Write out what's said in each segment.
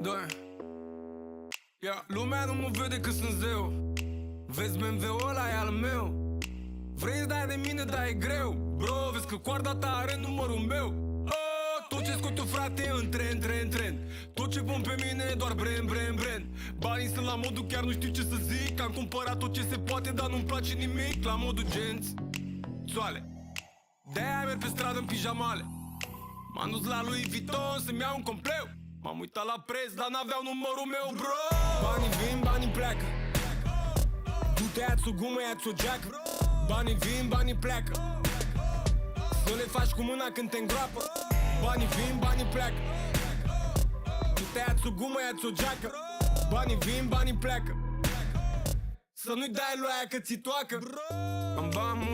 Doi. Ia, lumea nu mă vede că sunt zeu. Vezi BMW-ul ăla e al meu. Vrei să dai de mine, dar e greu. Bro, vezi că coarda ta are numărul meu. Tot ce scot eu, frate, e în tren. Tot ce pun pe mine e doar brand. Banii sunt la modul, chiar nu știu ce să zic. Am cumpărat tot ce se poate, dar nu-mi place nimic. La modul genți țoale. De-aia merg pe stradă în pijamale. M-am dus la Louis Vuitton să-mi iau un compleu. M-am uitat la preț, dar n-aveau numărul meu, bro. Banii vin, banii pleacă. Du-te, ia-ți o gumă, ia-ți o geacă. Banii vin, banii pleacă. Să le faci cu mâna când te îngroapă. Banii vin, banii pleacă. Du-te, ia-ți o gumă, ia-ți o geacă. Banii vin, banii pleacă. Să nu-i dai lui aia că ți toacă. Am bani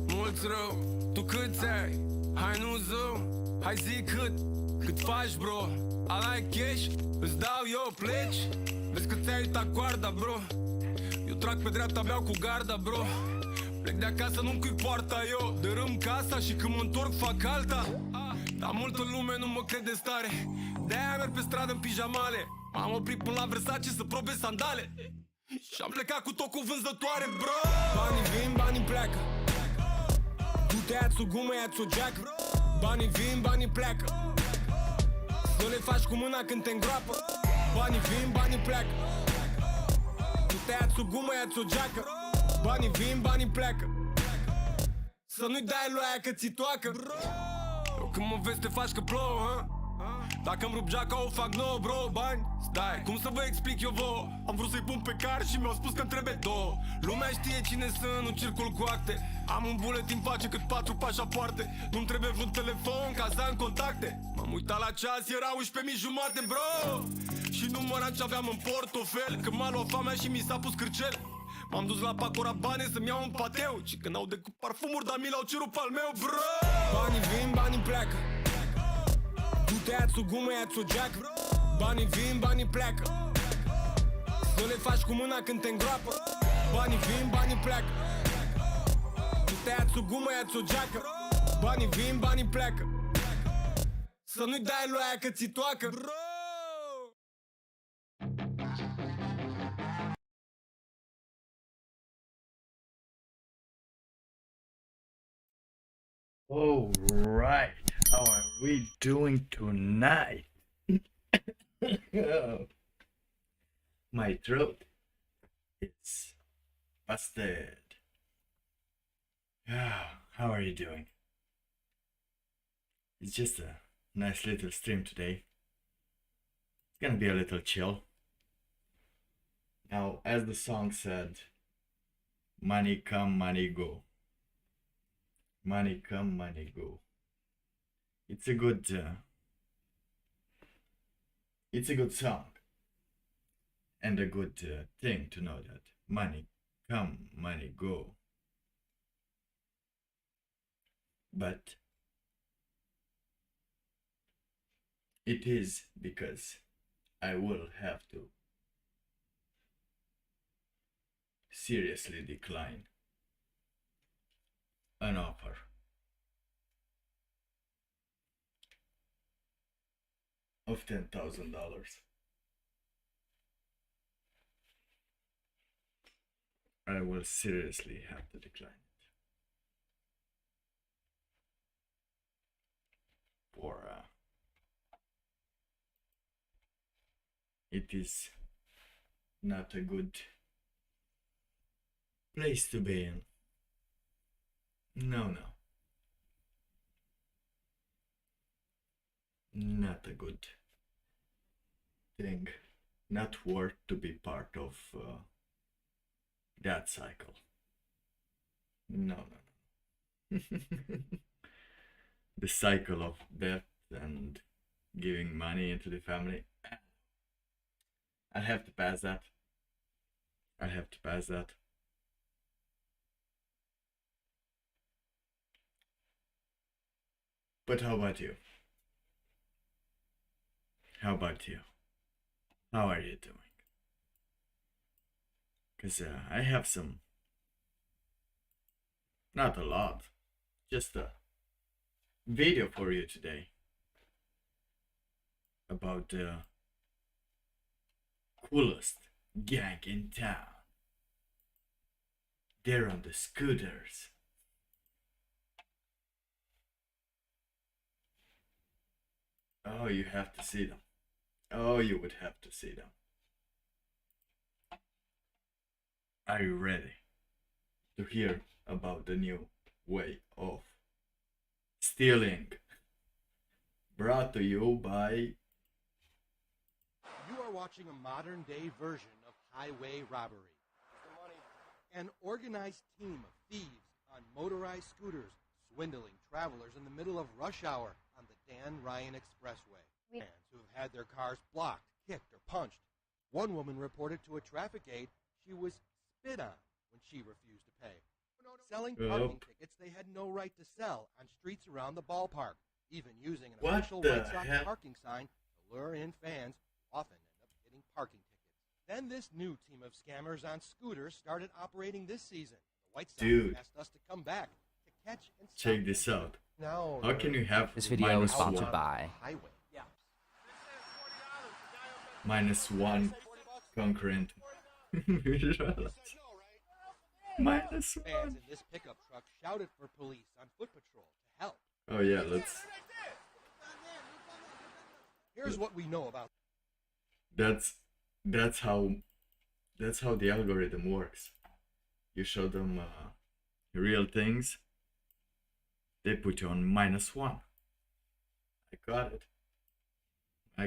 mulți rău. Tu câți ai? Hai nu zău. Hai zi cât faci, bro. Ala-i cash, îți dau eu, pleci. Vezi că ți-ai uitat coarda, bro. Eu trag pe dreapta, beau cu garda, bro. Plec de acasă, nu încui poarta, eu dărâm casa și când mă întorc fac alta. Dar multă lume nu mă crede stare. De-aia merg pe stradă în pijamale. M-am oprit până la Versace să probez sandale. Și-am plecat cu tot cu vânzătoare, bro. Banii vin, banii pleacă. Du-te, ia-ți o gumă, ia-ți o geacă. Banii vin, banii pleacă. Să le faci cu mâna când te îngroapă. Banii vin, banii pleacă. Du-te, ia-ți o gumă, ia-ți o geacă. Banii vin, banii pleacă. Să nu-i dai lui aia că ți toacă. Eu când mă vezi te faci că plouă, ha? Dacă-mi rup geaca o fac nouă, bro. Bani, stai, cum să vă explic eu vouă? Am vrut să-i pun pe car și mi-au spus că-mi trebuie două. Lumea știe cine sunt, nu circul cu acte. Am un buletin face cât 4 pașapoarte. Nu-mi trebuie vreun telefon ca să am contacte. M-am uitat la ceas, era 11:30, bro. Și număram ce aveam în portofel. Când m-a luat foamea și mi s-a pus cârcel. M-am dus la Pacora Bane să-mi iau un pateu. Și când au decât parfumuri, dar mi l-au cerut al meu, bro. Banii vin, banii pleacă. Du-te, ia-ți o gumă, ia-ți o geacă. Banii vin, banii pleacă. Să le faci cu mâna când te îngroapă. Banii vin, banii pleacă. Du-te, ia-ți o gumă, ia-ți o geacă. Banii vin, banii pleacă. Să nu-i dai lui aia că ți toacă, bro. All right, how are we doing tonight? My throat is busted. How are you doing? It's just a nice little stream today. It's gonna be a little chill. Now, as the song said, money come, money go. Money come, money go. It's a good song, and a good thing to know that money come, money go. But it is because I will have to seriously decline an offer of $10,000. I will seriously have to decline it. For it is not a good place to be in. No. Not a good thing. Not worth to be part of that cycle. No. The cycle of death and giving money into the family. I'll have to pass that. But how about you? How are you doing? Because I have some, not a lot, just a video for you today about coolest gang in town. They're on the scooters. Oh, you have to see them. Oh, you would have to see them. Are you ready to hear about the new way of stealing? Brought to you by... You are watching a modern-day version of highway robbery. An organized team of thieves on motorized scooters swindling travelers in the middle of rush hour on the Dan Ryan Expressway. Fans who have had their cars blocked, kicked, or punched. One woman reported to a traffic aide she was spit on when she refused to pay. Selling parking tickets they had no right to sell on streets around the ballpark, even using an official White Sox parking sign to lure in fans who often end up getting parking tickets. Then this new team of scammers on scooters started operating this season. The White Sox asked us to come back to catch and stop. Check this out. Now how can you have this video is sponsored by -1 concurrent? -1. Fans in this pickup truck shouted for police on foot patrol to help. Oh yeah, let's... Here's what we know about. That's how the algorithm works. You show them real things, they put you on -1. I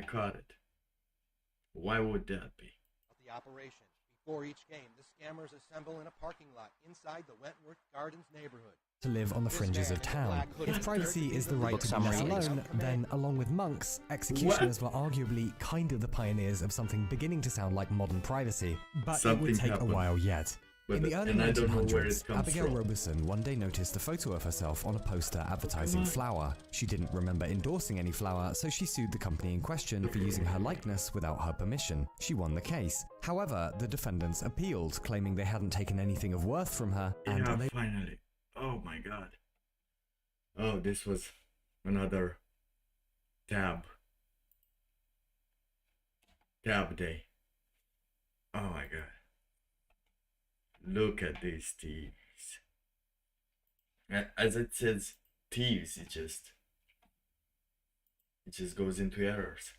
caught it. Why would that be? The operation. Before each game, the scammers assemble in a parking lot inside the Wentworth Gardens neighborhood. To live on the fringes of town. If privacy is the right to be left alone, then along with monks, executioners were arguably kind of the pioneers of something beginning to sound like modern privacy, but it would take a while yet. In the early 1900s, Abigail Roberson one day noticed a photo of herself on a poster advertising flour. She didn't remember endorsing any flour, so she sued the company in question for using her likeness without her permission. She won the case. However, the defendants appealed, claiming they hadn't taken anything of worth from her, and yeah, finally. Oh my god. Oh, this was another tab day. Oh my god. Look at these thieves. As it says thieves, it just goes into errors.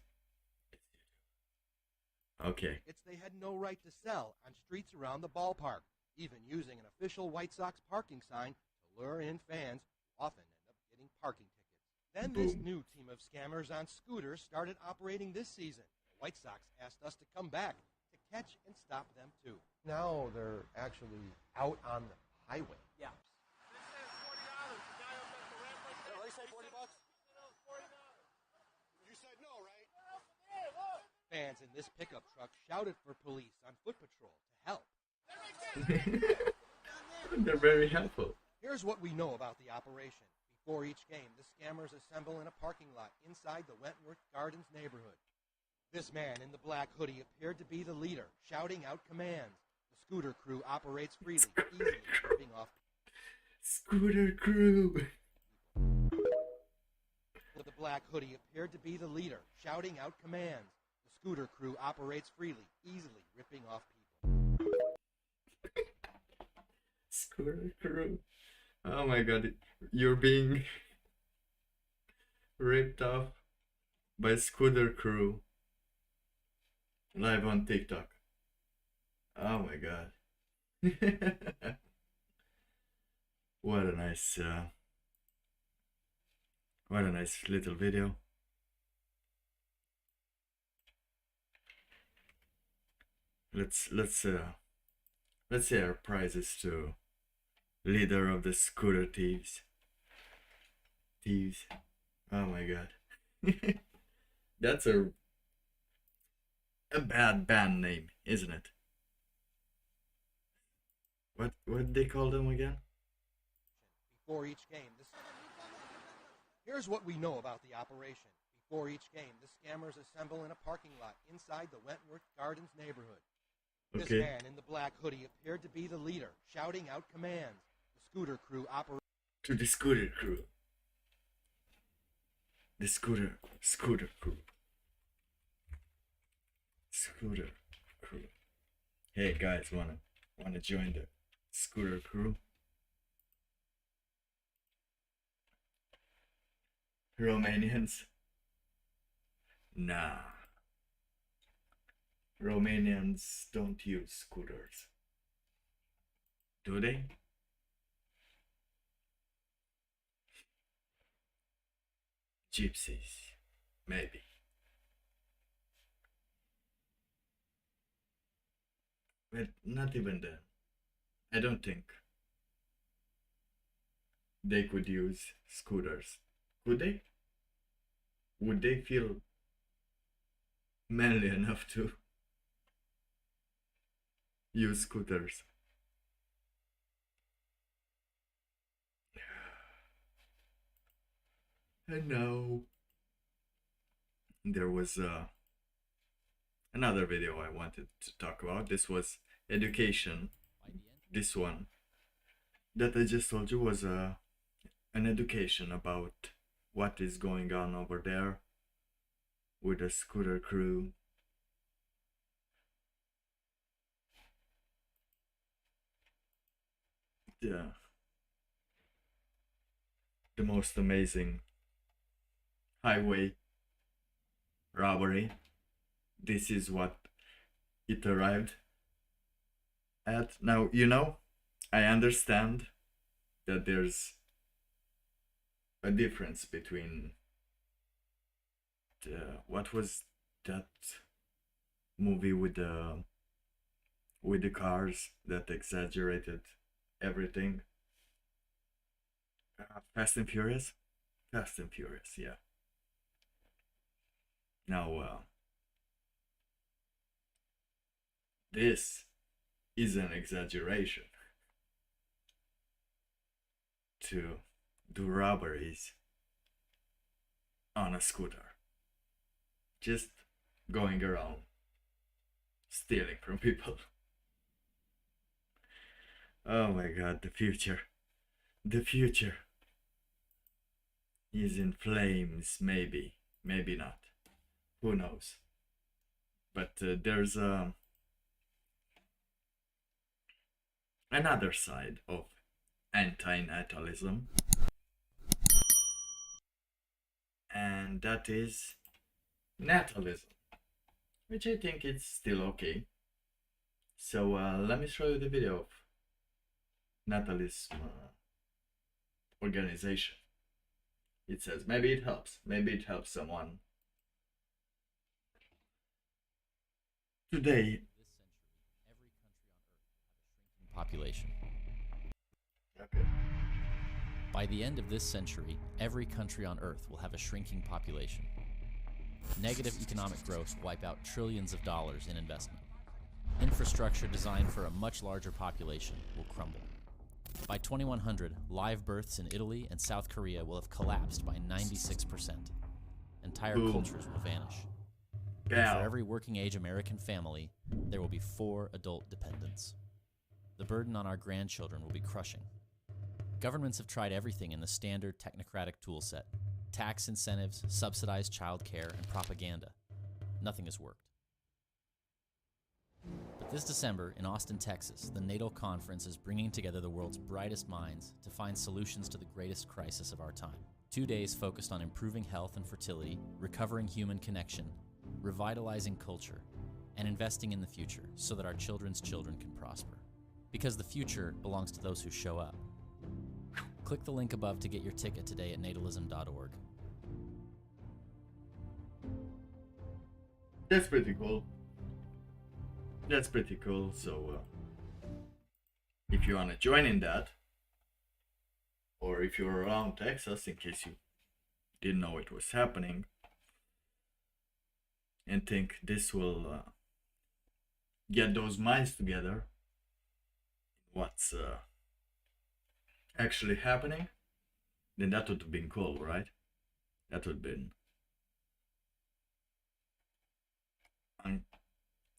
Okay. They had no right to sell on streets around the ballpark, even using an official White Sox parking sign to lure in fans who often end up getting parking tickets. Then this new team of scammers on scooters started operating this season. The White Sox asked us to come back to catch and stop them too. Now they're actually out on the highway. Yeah. They say $40. You said no, right? Fans in this pickup truck shouted for police on foot patrol to help. They're very helpful. Here's what we know about the operation. Before each game, the scammers assemble in a parking lot inside the Wentworth Gardens neighborhood. This man in the black hoodie appeared to be the leader, shouting out commands. The scooter crew operates freely, easily ripping off. Scooter crew. The black hoodie appeared to be the leader, shouting out commands. The scooter crew operates freely, easily ripping off people. Scooter crew. Oh my god, you're being ripped off by scooter crew live on TikTok. Oh my god. What a nice little video. Let's say our prizes to leader of the scooter thieves. Oh my god. That's a bad band name, isn't it? What did they call them again? Before each game, here's what we know about the operation. Before each game, the scammers assemble in a parking lot inside the Wentworth Gardens neighborhood. This man in the black hoodie appeared to be the leader, shouting out commands. The scooter crew operates. To the scooter crew. The scooter crew. Scooter Hey guys, wanna join the scooter crew? Romanians? Nah. Romanians don't use scooters. Do they? Gypsies. Maybe. But not even then. I don't think they could use scooters. Could they? Would they feel manly enough to use scooters? And now there was another video I wanted to talk about. This was education. This one that I just told you was an education about what is going on over there with the scooter crew. Yeah. The most amazing highway robbery. This is what it arrived at. Now, you know, I understand that there's a difference between what was that movie with the cars that exaggerated everything? Fast and Furious? Fast and Furious, yeah. Now, this is an exaggeration. To do robberies on a scooter. Just going around stealing from people. Oh my god, the future. The future is in flames, maybe. Maybe not. Who knows? But there's another side of anti-natalism, and that is natalism, which I think is still okay. So let me show you the video of natalism organization. It says maybe it helps someone. Today, population. okay. By the end of this century, every country on Earth will have a shrinking population. Negative economic growth will wipe out trillions of dollars in investment. Infrastructure designed for a much larger population will crumble. By 2100, live births in Italy and South Korea will have collapsed by 96%. Entire Boom. cultures will vanish. And Bow. for every working-age American family, there will be 4 adult dependents. The burden on our grandchildren will be crushing. Governments have tried everything in the standard technocratic toolset: tax incentives, subsidized childcare, and propaganda. Nothing has worked. But this December in Austin, Texas, the Natal Conference is bringing together the world's brightest minds to find solutions to the greatest crisis of our time. 2 days focused on improving health and fertility, recovering human connection, revitalizing culture, and investing in the future so that our children's children can prosper. Because the future belongs to those who show up. Click the link above to get your ticket today at natalism.org. That's pretty cool. That's pretty cool. So, if you want to join in that, or if you're around Texas, in case you didn't know it was happening, and think this will get those minds together, what's actually happening, then that would have been cool, right? That would have been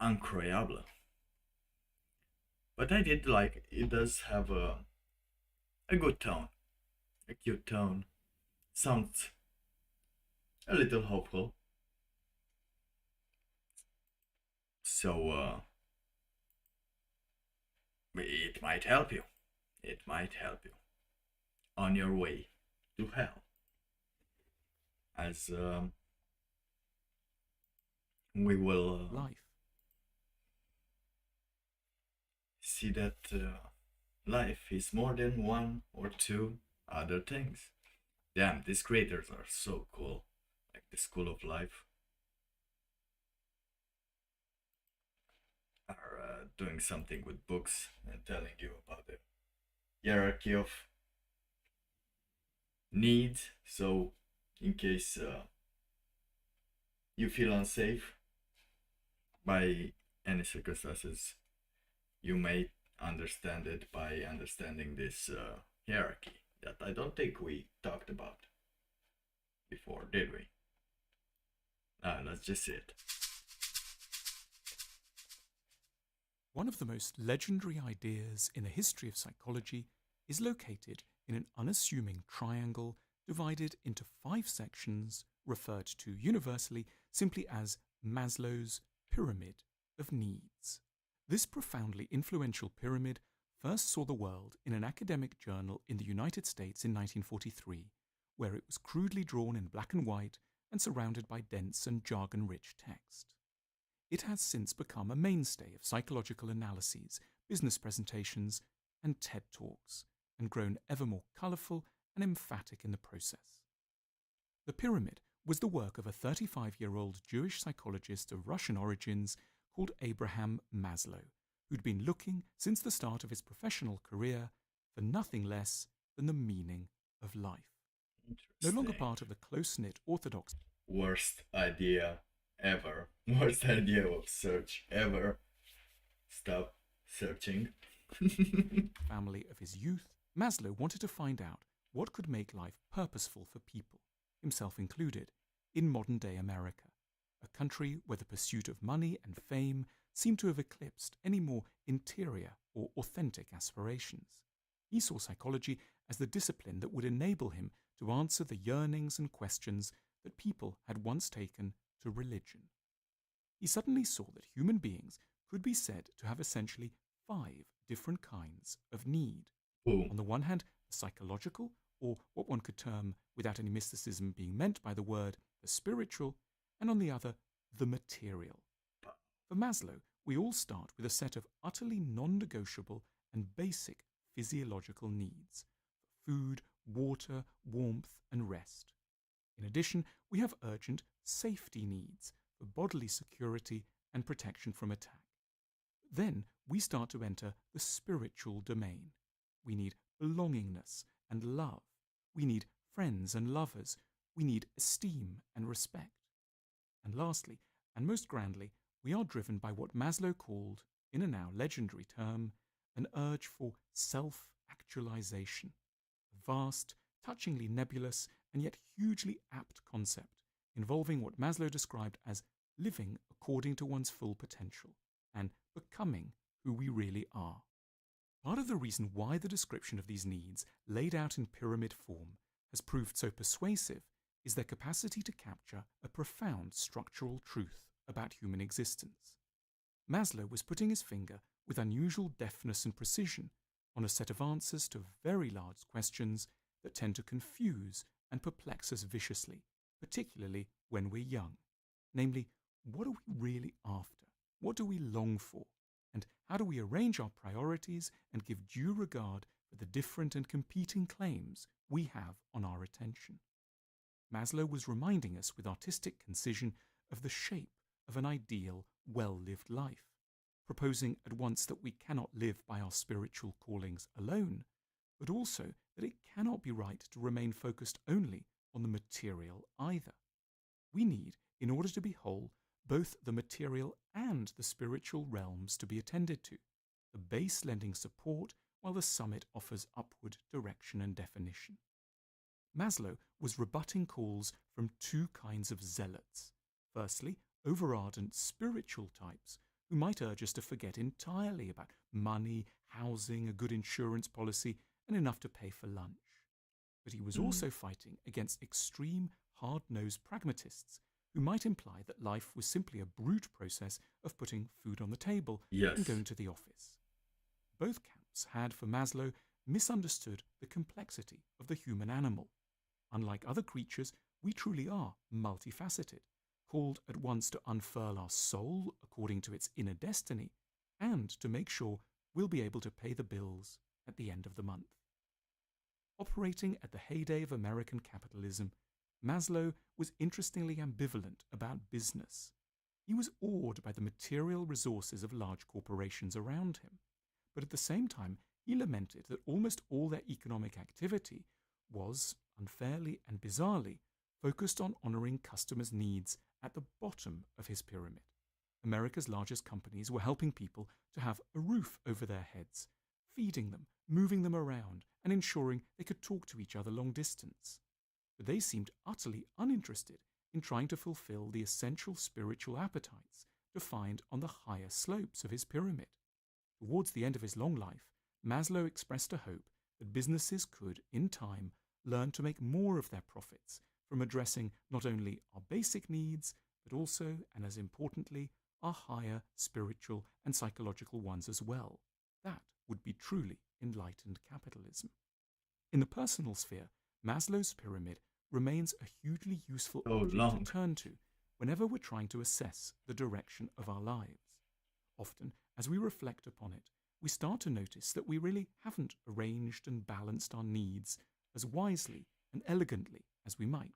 incroyable. But I did like it. Does have a good tone, a cute tone. Sounds a little hopeful. So it might help you. It might help you on your way to hell. As we will life. See that life is more than one or two other things. Damn, these creators are so cool. Like the School of Life are doing something with books and telling you about the hierarchy of needs. So in case you feel unsafe by any circumstances, you may understand it by understanding this hierarchy that I don't think we talked about before, did we? Let's just see it. One of the most legendary ideas in the history of psychology is located in an unassuming triangle divided into 5 sections referred to universally simply as Maslow's pyramid of needs. This profoundly influential pyramid first saw the world in an academic journal in the United States in 1943, where it was crudely drawn in black and white and surrounded by dense and jargon-rich text. It has since become a mainstay of psychological analyses, business presentations, and TED Talks, and grown ever more colourful and emphatic in the process. The pyramid was the work of a 35-year-old Jewish psychologist of Russian origins called Abraham Maslow, who'd been looking since the start of his professional career for nothing less than the meaning of life. No longer part of the close-knit orthodox worst idea ever. Worst idea of search ever. Stop searching. family of his youth, Maslow wanted to find out what could make life purposeful for people, himself included, in modern-day America, a country where the pursuit of money and fame seemed to have eclipsed any more interior or authentic aspirations. He saw psychology as the discipline that would enable him to answer the yearnings and questions that people had once taken to religion. He suddenly saw that human beings could be said to have essentially 5 different kinds of need. Ooh. On the one hand, the psychological, or what one could term, without any mysticism being meant by the word, the spiritual, and on the other, the material. For Maslow, we all start with a set of utterly non-negotiable and basic physiological needs: food, water, warmth, and rest. In addition, we have urgent safety needs for bodily security and protection from attack. Then we start to enter the spiritual domain. We need belongingness and love. We need friends and lovers. We need esteem and respect. And lastly, and most grandly, we are driven by what Maslow called, in a now legendary term, an urge for self-actualization, a vast, touchingly nebulous, and yet hugely apt concept involving what Maslow described as living according to one's full potential and becoming who we really are. Part of the reason why the description of these needs, laid out in pyramid form, has proved so persuasive is their capacity to capture a profound structural truth about human existence. Maslow was putting his finger with unusual deftness and precision on a set of answers to very large questions that tend to confuse and perplex us viciously, particularly when we're young. Namely, what are we really after? What do we long for? And how do we arrange our priorities and give due regard for the different and competing claims we have on our attention? Maslow was reminding us with artistic concision of the shape of an ideal, well-lived life, proposing at once that we cannot live by our spiritual callings alone, but also that it cannot be right to remain focused only on the material either. We need, in order to be whole, both the material and the spiritual realms to be attended to, the base lending support while the summit offers upward direction and definition. Maslow was rebutting calls from 2 kinds of zealots. Firstly, overardent spiritual types who might urge us to forget entirely about money, housing, a good insurance policy, and enough to pay for lunch. But he was also fighting against extreme, hard-nosed pragmatists who might imply that life was simply a brute process of putting food on the table and going to the office. both camps had, for Maslow, misunderstood the complexity of the human animal. Unlike other creatures, we truly are multifaceted, called at once to unfurl our soul according to its inner destiny, and to make sure we'll be able to pay the bills at the end of the month. Operating at the heyday of American capitalism, Maslow was interestingly ambivalent about business. He was awed by the material resources of large corporations around him, but at the same time he lamented that almost all their economic activity was, unfairly and bizarrely, focused on honoring customers' needs at the bottom of his pyramid. America's largest companies were helping people to have a roof over their heads, feeding them, moving them around, and ensuring they could talk to each other long distance. But they seemed utterly uninterested in trying to fulfill the essential spiritual appetites defined on the higher slopes of his pyramid. Towards the end of his long life, Maslow expressed a hope that businesses could, in time, learn to make more of their profits from addressing not only our basic needs, but also, and as importantly, our higher spiritual and psychological ones as well. That would be truly enlightened capitalism. In the personal sphere, Maslow's pyramid remains a hugely useful object to turn to whenever we're trying to assess the direction of our lives. Often, as we reflect upon it, we start to notice that we really haven't arranged and balanced our needs as wisely and elegantly as we might.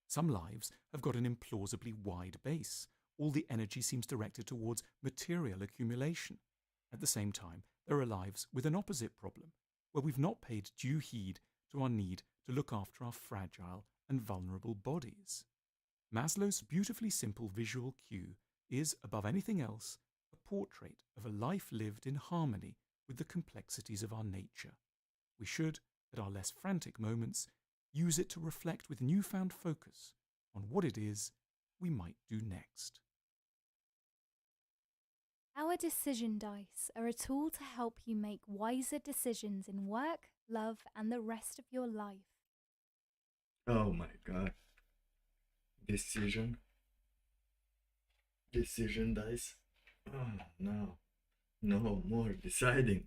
Some lives have got an implausibly wide base. All the energy seems directed towards material accumulation. At the same time, there are lives with an opposite problem, where we've not paid due heed to our need to look after our fragile and vulnerable bodies. Maslow's beautifully simple visual cue is, above anything else, a portrait of a life lived in harmony with the complexities of our nature. We should, at our less frantic moments, use it to reflect with newfound focus on what it is we might do next. Our decision dice are a tool to help you make wiser decisions in work, love, and the rest of your life. Oh my god. Decision dice. Oh no. No more deciding.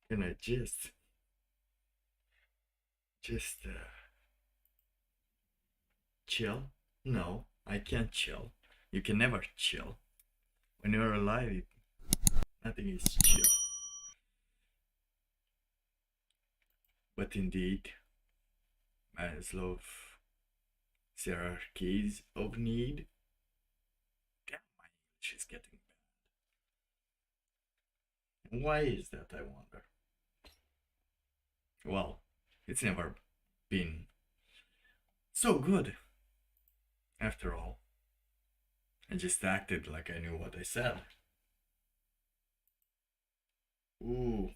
Can I just chill? No, I can't chill. You can never chill. When you're alive, nothing is chill. But indeed, Maslow's hierarchies of need. Damn, my English is getting bad. And why is that, I wonder? Well, it's never been so good. After all, I just acted like I knew what I said. Ooh.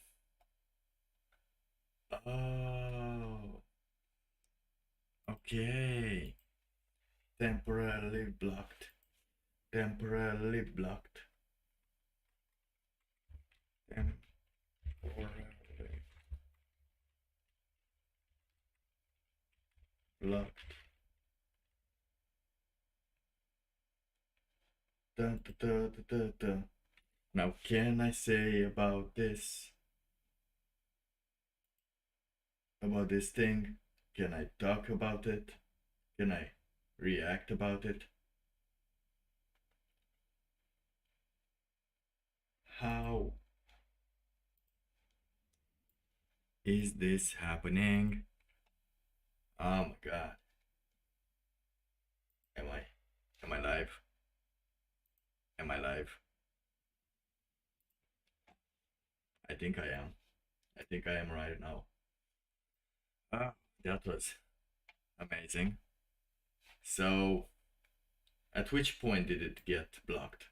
Oh. Okay. Temporarily blocked. Temporarily blocked. Temporarily blocked. Dun, dun, dun, dun, dun, dun. Now, can I say about this? About this thing? Can I talk about it? Can I react about it? How is this happening? Oh my god. Am I live? Am I live? I think I am. I think I am right now. That was amazing. So, at which point did it get blocked?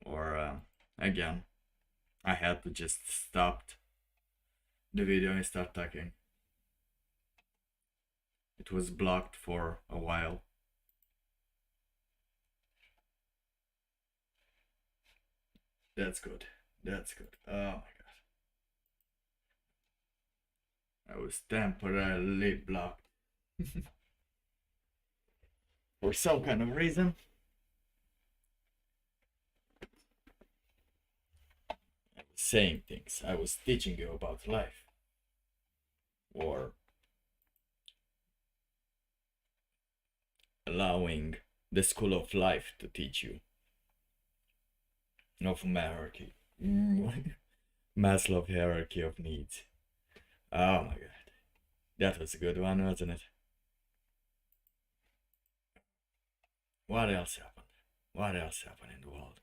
Or, again, I had to just stop the video and start talking. It was blocked for a while. That's good. That's good. Oh my god. I was temporarily blocked. For some kind of reason. saying things. I was teaching you about life. Or allowing the school of life to teach you of hierarchy. Maslow hierarchy of needs. Oh my god. That was a good one, wasn't it? What else happened? What else happened in the world?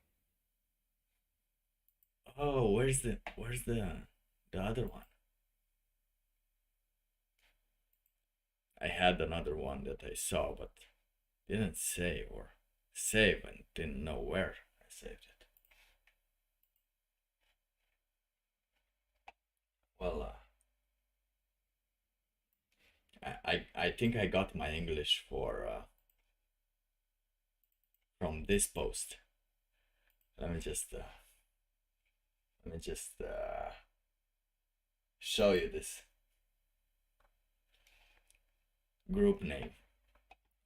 Oh, where's the other one? I had another one that I saw but didn't save or save and didn't know where I saved it. Well, I think I got my English for from this post. Let me just show you this group name.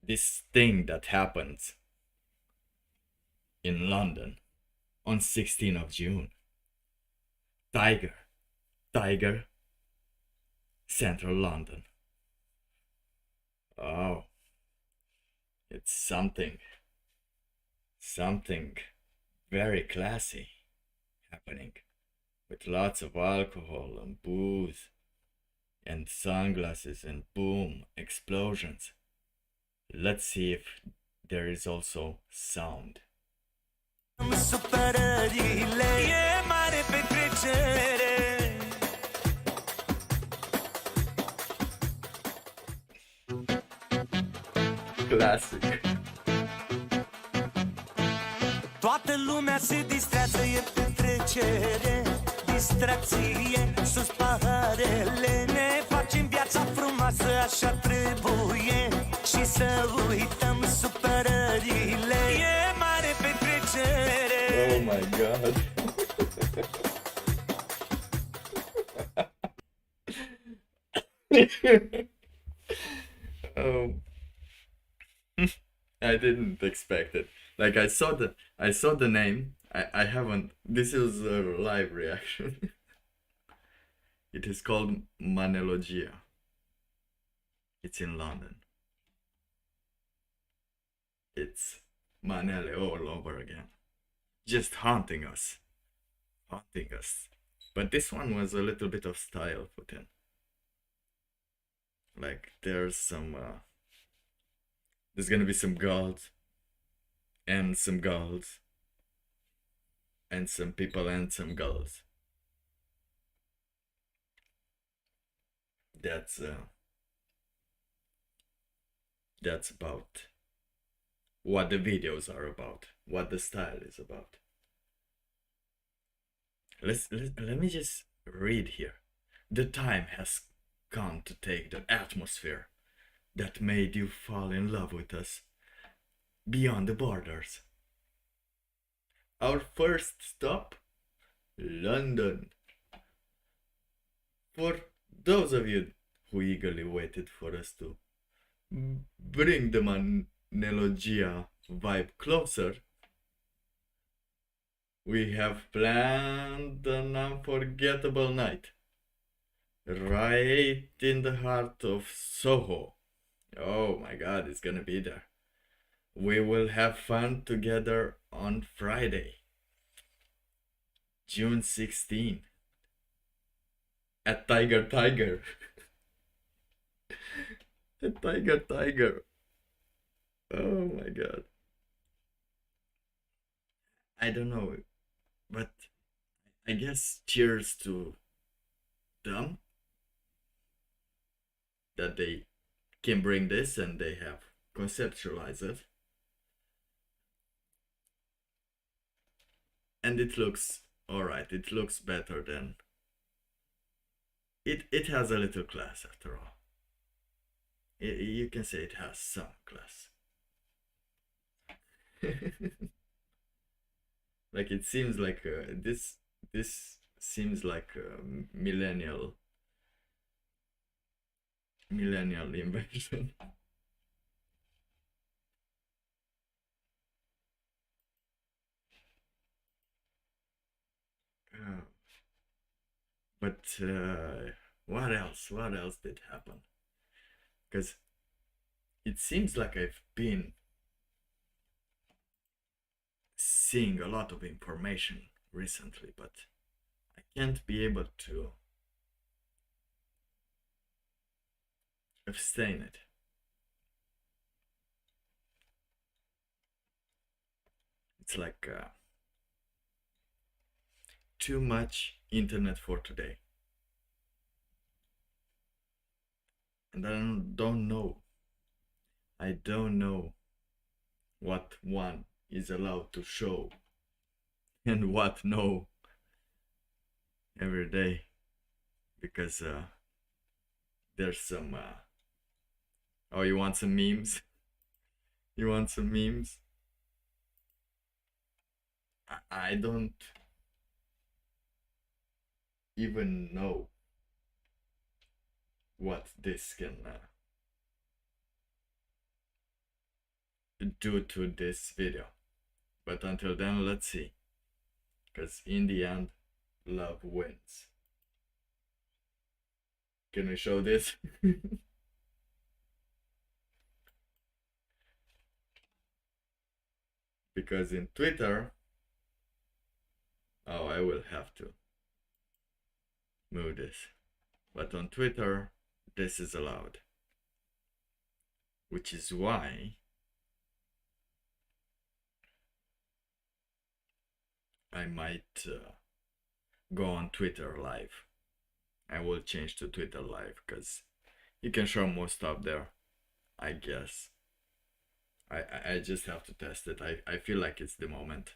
This thing that happened in London on 16th of June. Tiger, Central London. Oh, it's something very classy happening, with lots of alcohol and booze and sunglasses and boom, explosions. Let's see if there is also sound. Classic. Toată lumea se distrează, e petrecere, distracție, sus paharele. Ne facem viața frumoasă, așa trebuie, și să uităm supărările. E mare petrecere. Oh my god. Oh. I didn't expect it. Like I saw the name. I haven't. This is a live reaction. It is called Manelogia. It's in London. It's Manele all over again. Just haunting us. But this one was a little bit of style put in. Like there's some there's gonna be some gods and some girls and some people and some girls. That's about what the videos are about, what the style is about. Let me just read here. The time has come to take the atmosphere that made you fall in love with us beyond the borders. Our first stop, London. For those of you who eagerly waited for us to bring the Manelogia vibe closer, we have planned an unforgettable night right in the heart of Soho. Oh my god, it's gonna be there. We will have fun together on Friday, June 16th, at Tiger. At Tiger. Oh my god. I don't know, but I guess cheers to them that they can bring this and they have conceptualized it. And it looks alright, it looks better than it has a little class after all. You can say it has some class. Like it seems like this seems like a millennial invention. But what else? What else did happen? Because it seems like I've been seeing a lot of information recently, but I can't be able to abstain it. It's like too much internet for today. And I don't know. I don't know what one is allowed to show and what no every day, because there's some oh, you want some memes? You want some memes? I don't even know what this can do to this video, but until then, let's see, because in the end, love wins. Can we show this? Because in Twitter, oh, I will have to move this, but on Twitter this is allowed, which is why I might go on Twitter live. I will change to Twitter live because you can show more stuff there, I guess. I just have to test it. I feel like it's the moment,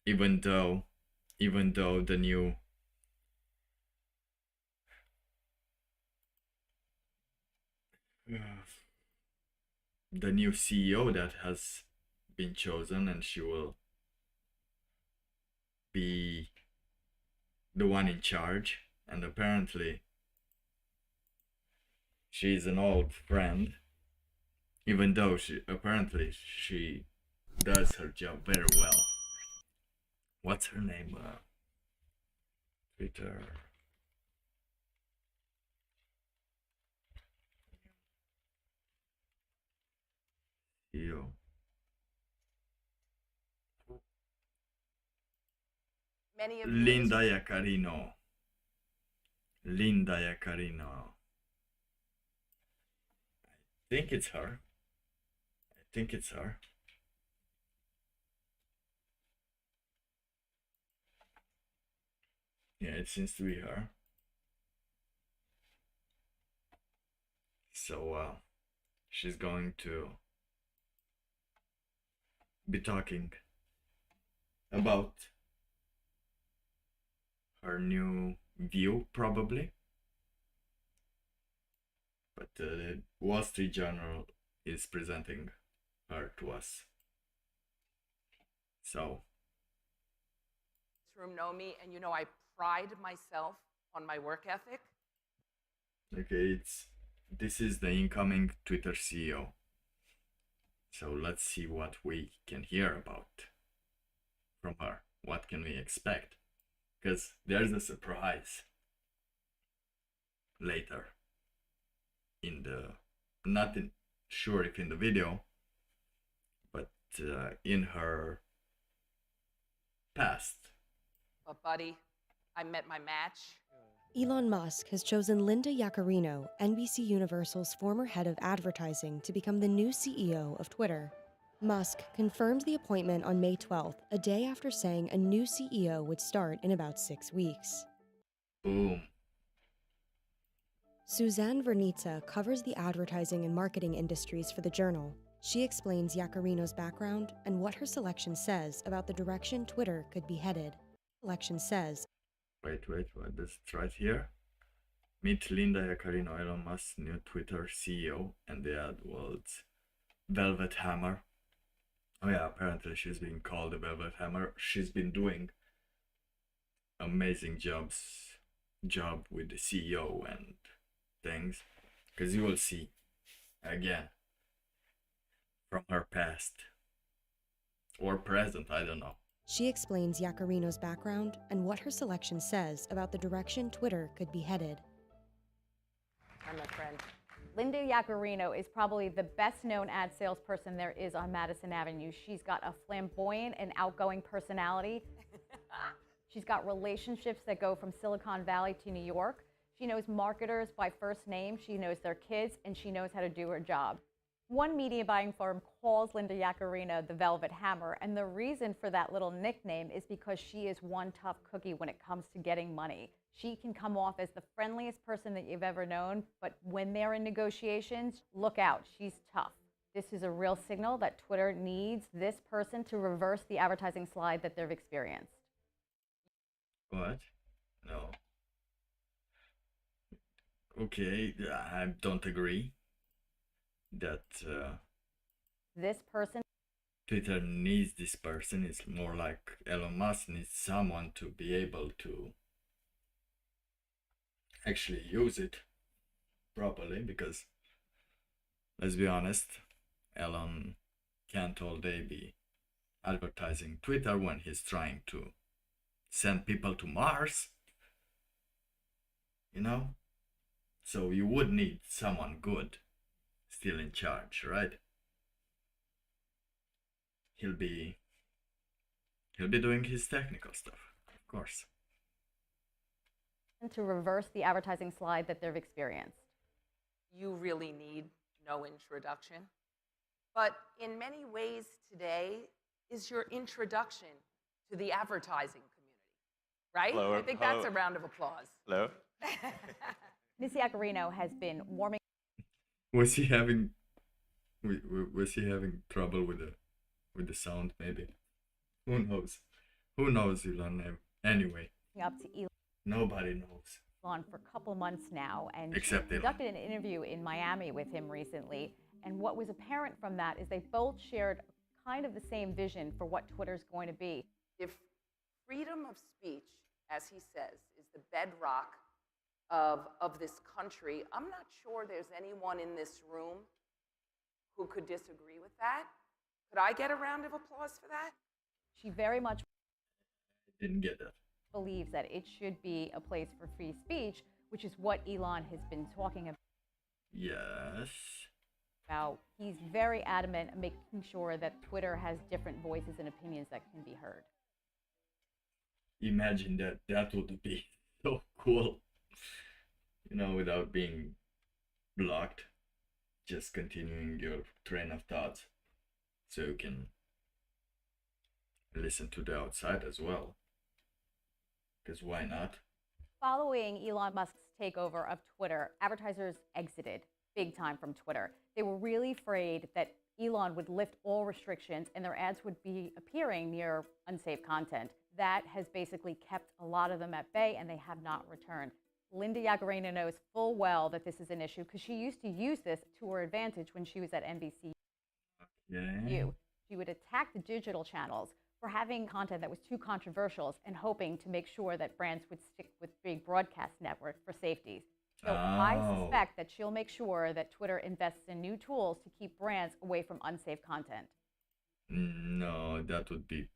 even though the new CEO that has been chosen, and she will be the one in charge, and apparently she's an old friend, even though she does her job very well. What's her name? Twitter. CEO. Many of Linda Yaccarino. Linda Yaccarino. I think it's her. Yeah, it seems to be her. So she's going to be talking about her new view, probably, but the Wall Street Journal is presenting her to us. So this room know me, and you know I pride myself on my work ethic. okay, this is the incoming Twitter CEO. So let's see what we can hear about from her. What can we expect? Because there's a surprise later in the, not sure if in the video, but in her past. But buddy, I met my match. Elon Musk has chosen Linda Yaccarino, NBC Universal's former head of advertising, to become the new CEO of Twitter. Musk confirmed the appointment on May 12th, a day after saying a new CEO would start in about 6 weeks. Boom. Suzanne Vernitza covers the advertising and marketing industries for the Journal. She explains Yaccarino's background and what her selection says about the direction Twitter could be headed. Selection says, Wait, what is it right here? Meet Linda Yaccarino, Elon Musk's new Twitter CEO, and the AdWorld's Velvet Hammer. Oh yeah, apparently she's being called the Velvet Hammer. She's been doing amazing job with the CEO and things, because you will see again from her past or present, I don't know, She explains Yacarino's background and what her selection says about the direction Twitter could be headed. I'm a friend. Linda Yacarino is probably the best-known ad salesperson there is on Madison Avenue. She's got a flamboyant and outgoing personality. She's got relationships that go from Silicon Valley to New York. She knows marketers by first name, she knows their kids, and she knows how to do her job. One media buying firm calls Linda Yacarino the Velvet Hammer, and the reason for that little nickname is because she is one tough cookie when it comes to getting money. She can come off as the friendliest person that you've ever known, but when they're in negotiations, look out, she's tough. This is a real signal that Twitter needs this person to reverse the advertising slide that they've experienced. What? No. Okay, I don't agree that this person, Twitter needs this person. It's more like Elon Musk needs someone to be able to actually use it properly, because let's be honest, Elon can't all day be advertising Twitter when he's trying to send people to Mars, you know? So you would need someone good still in charge, right? He'll be doing his technical stuff, of course. to reverse the advertising slide that they've experienced. You really need no introduction. But in many ways today is your introduction to the advertising community, right? Hello, I think that's a round of applause. Hello? Ms. Yacarino has been warming. Was he having trouble with the sound? Maybe. Who knows? Who knows, Elon? Anyway. Up to Elon. Nobody knows. On for a couple months now, and Except she conducted an interview in Miami with him recently. And what was apparent from that is they both shared kind of the same vision for what Twitter's going to be. If freedom of speech, as he says, is the bedrock of this country, I'm not sure there's anyone in this room who could disagree with that. Could I get a round of applause for that? She very much Didn't get that. believes that it should be a place for free speech, which is what Elon has been talking about. Yes. He's very adamant at making sure that Twitter has different voices and opinions that can be heard. Imagine that. That would be so cool. You know, without being blocked. Just continuing your train of thought. So you can listen to the outside as well. Because why not? Following Elon Musk's takeover of Twitter, advertisers exited big time from Twitter. They were really afraid that Elon would lift all restrictions and their ads would be appearing near unsafe content. That has basically kept a lot of them at bay, and they have not returned. Linda Yacarino knows full well that this is an issue because she used to use this to her advantage when she was at NBC. Yeah. She would attack the digital channels for having content that was too controversial and hoping to make sure that brands would stick with big broadcast networks for safety. So I suspect that she'll make sure that Twitter invests in new tools to keep brands away from unsafe content. No, that would be...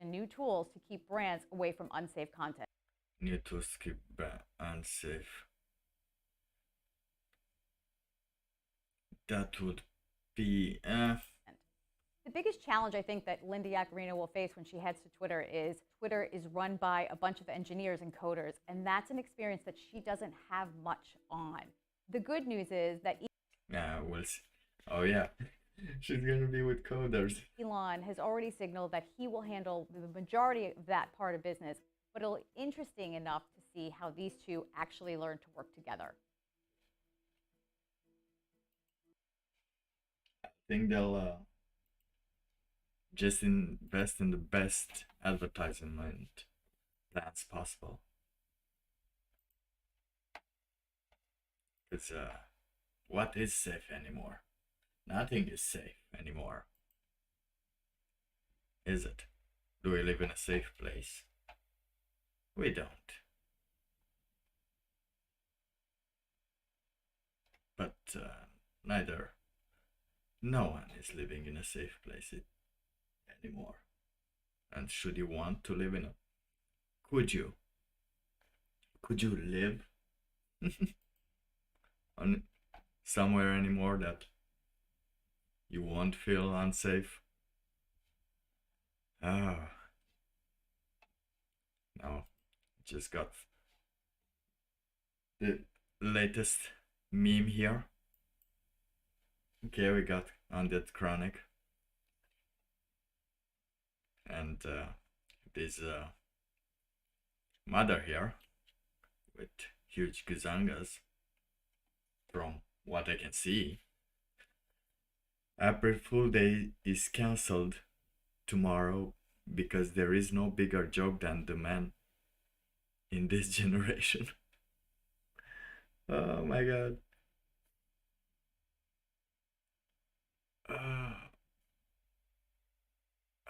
And new tools to keep brands away from unsafe content. New tools to keep unsafe. That would be... The biggest challenge I think that Linda Yacarino will face when she heads to Twitter is run by a bunch of engineers and coders, and that's an experience that she doesn't have much on. The good news is that we'll see. Oh yeah, she's gonna be with coders. Elon has already signaled that he will handle the majority of that part of business, but it'll be interesting enough to see how these two actually learn to work together. I think they'll just invest in the best advertisement plans possible. Because what is safe anymore? Nothing is safe anymore. Is it? Do we live in a safe place? We don't. But neither No one is living in a safe place anymore. And should you want to live in a... Could you? Could you live on somewhere anymore that you won't feel unsafe? Ah. Now, just got the latest meme here. Okay, we got Undead Chronic. And this mother here with huge guzangas, from what I can see. April Fool Day is cancelled tomorrow because there is no bigger joke than the man in this generation. Oh my god.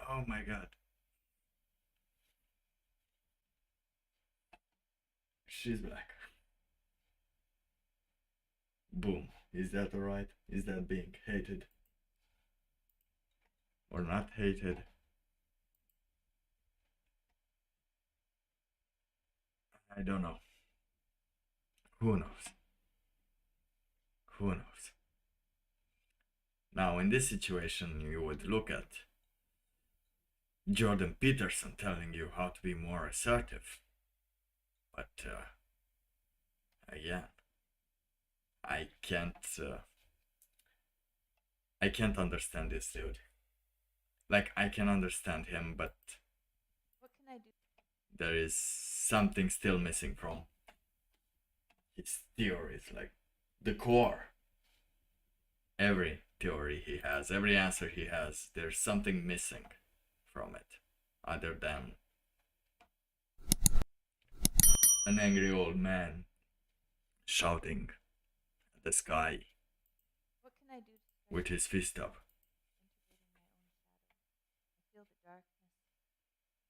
Oh my god. She's back. Boom. Is that alright? Is that being hated? Or not hated? I don't know. Who knows? Who knows? Now, in this situation, you would look at Jordan Peterson telling you how to be more assertive. But, again, I can't understand this dude. Like, I can understand him, but What can I do? there is something still missing from his theories, like the core. Every theory he has, every answer he has, there's something missing from it, other than an angry old man shouting at the sky What can I do to start with his fist up. integrating my own shadow? I feel the darkness,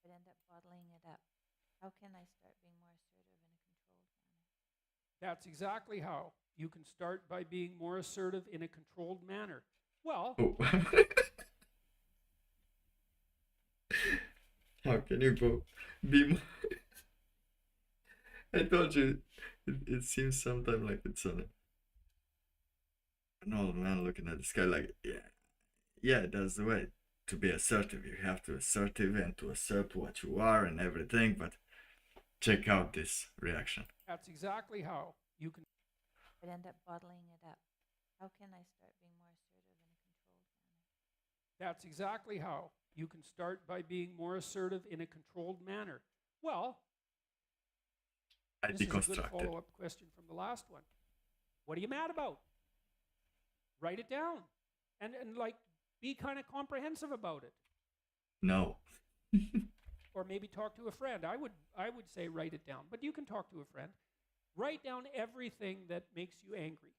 but end up bottling it up. How can I start being more assertive in a controlled manner? That's exactly how. You can start by being more assertive in a controlled manner. Well, Oh. How can you be more... I told you, it seems sometimes like it's an old man looking at the sky like, yeah, that's the way to be assertive. You have to assertive and to assert what you are and everything, but check out this reaction. that's exactly how. You can But end up bottling it up. How can I start being more assertive in a controlled manner? That's exactly how. You can start by being more assertive in a controlled manner. Well, I this is a good deconstructed. follow-up question from the last one. What are you mad about? Write it down. And like, be kind of comprehensive about it. No. Or maybe talk to a friend. I would say write it down, but you can talk to a friend. Write down everything that makes you angry.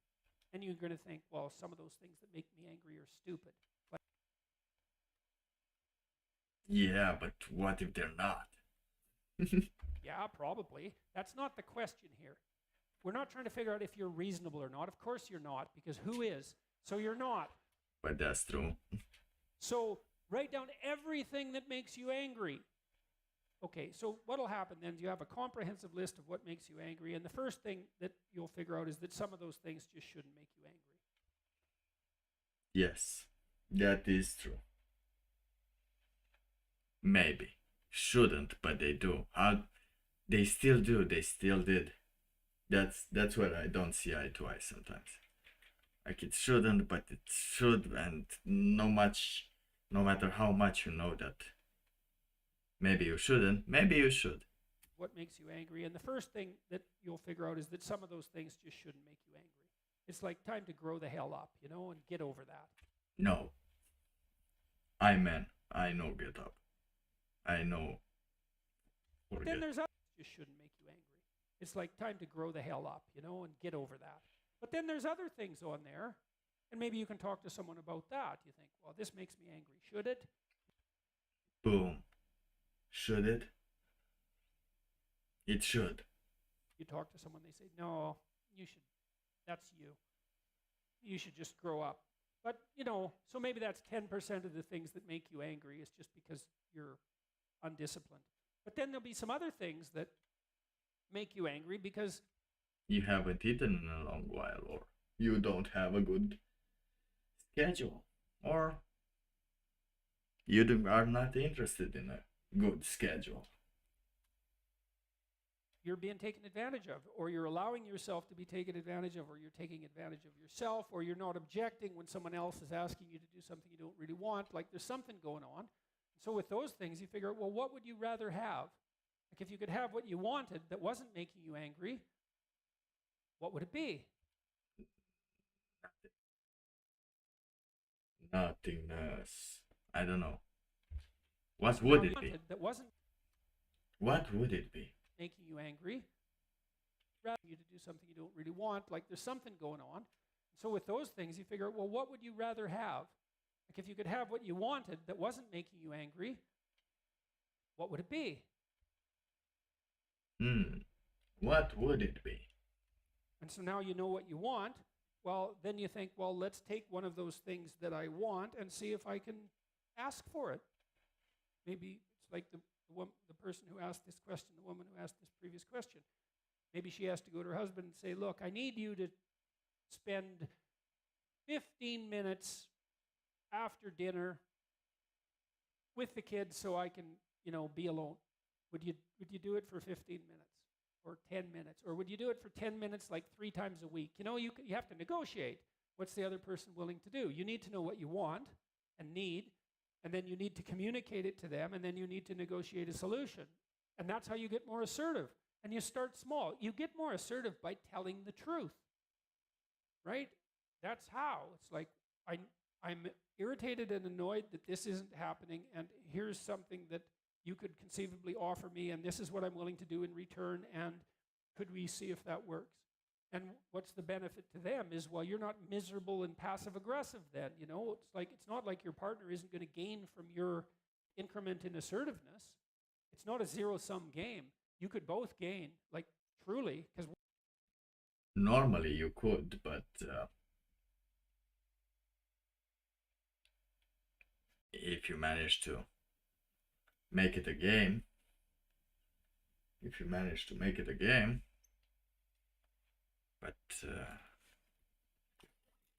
And you're going to think, well, some of those things that make me angry are stupid. But Yeah, but what if they're not? yeah, probably. That's not the question here. We're not trying to figure out if you're reasonable or not. Of course you're not, because who is? So you're not. But that's true. So write down everything that makes you angry. Okay, so what'll happen then is you have a comprehensive list of what makes you angry, and the first thing that you'll figure out is that some of those things just shouldn't make you angry. Yes, that is true. Maybe. Shouldn't, but they do. They still do, they still did. That's where I don't see eye to eye sometimes. Like it shouldn't, but it should, and no matter how much you know that maybe you shouldn't, maybe you should. What makes you angry? And the first thing that you'll figure out is that some of those things just shouldn't make you angry. It's like time to grow the hell up, you know, and get over that. No. I know get up. I know. But then there's others that just shouldn't make you angry. It's like time to grow the hell up, you know, and get over that. But then there's other things on there, and maybe you can talk to someone about that. You think, well, this makes me angry. Should it? Boom. Should it? It should. You talk to someone, they say, no, you should, that's you. You should just grow up. But, you know, so maybe that's 10% of the things that make you angry is just because you're undisciplined. But then there'll be some other things that make you angry because you haven't eaten in a long while, or you don't have a good schedule, or you are not interested in a good schedule. You're being taken advantage of, or you're allowing yourself to be taken advantage of, or you're taking advantage of yourself, or you're not objecting when someone else is asking you to do something you don't really want. Like there's something going on. So with those things, you figure, well, what would you rather have? Like if you could have what you wanted that wasn't making you angry, what would it be? Nothingness. I don't know. What would it be? That wasn't What would it be? making you angry, rather you to do something you don't really want. Like there's something going on. So with those things, you figure, well, what would you rather have? Like if you could have what you wanted that wasn't making you angry, what would it be? What would it be? And so now you know what you want. Well, then you think, well, let's take one of those things that I want and see if I can ask for it. Maybe it's like the person who asked this question, the woman who asked this previous question. Maybe she has to go to her husband and say, look, I need you to spend 15 minutes after dinner with the kids so I can, you know, be alone. Would you do it for 15 minutes or 10 minutes? Or would you do it for 10 minutes like 3 times a week? You know, you have to negotiate. What's the other person willing to do? You need to know what you want and need, and then you need to communicate it to them, and then you need to negotiate a solution. And that's how you get more assertive. And you start small. You get more assertive by telling the truth, right? That's how. It's like, I'm irritated and annoyed that this isn't happening, and here's something that you could conceivably offer me, and this is what I'm willing to do in return, and could we see if that works? And what's the benefit to them is, well, you're not miserable and passive-aggressive then, you know? It's not like your partner isn't going to gain from your increment in assertiveness. It's not a zero-sum game. You could both gain, like, truly, because normally you could, but if you manage to make it a game, but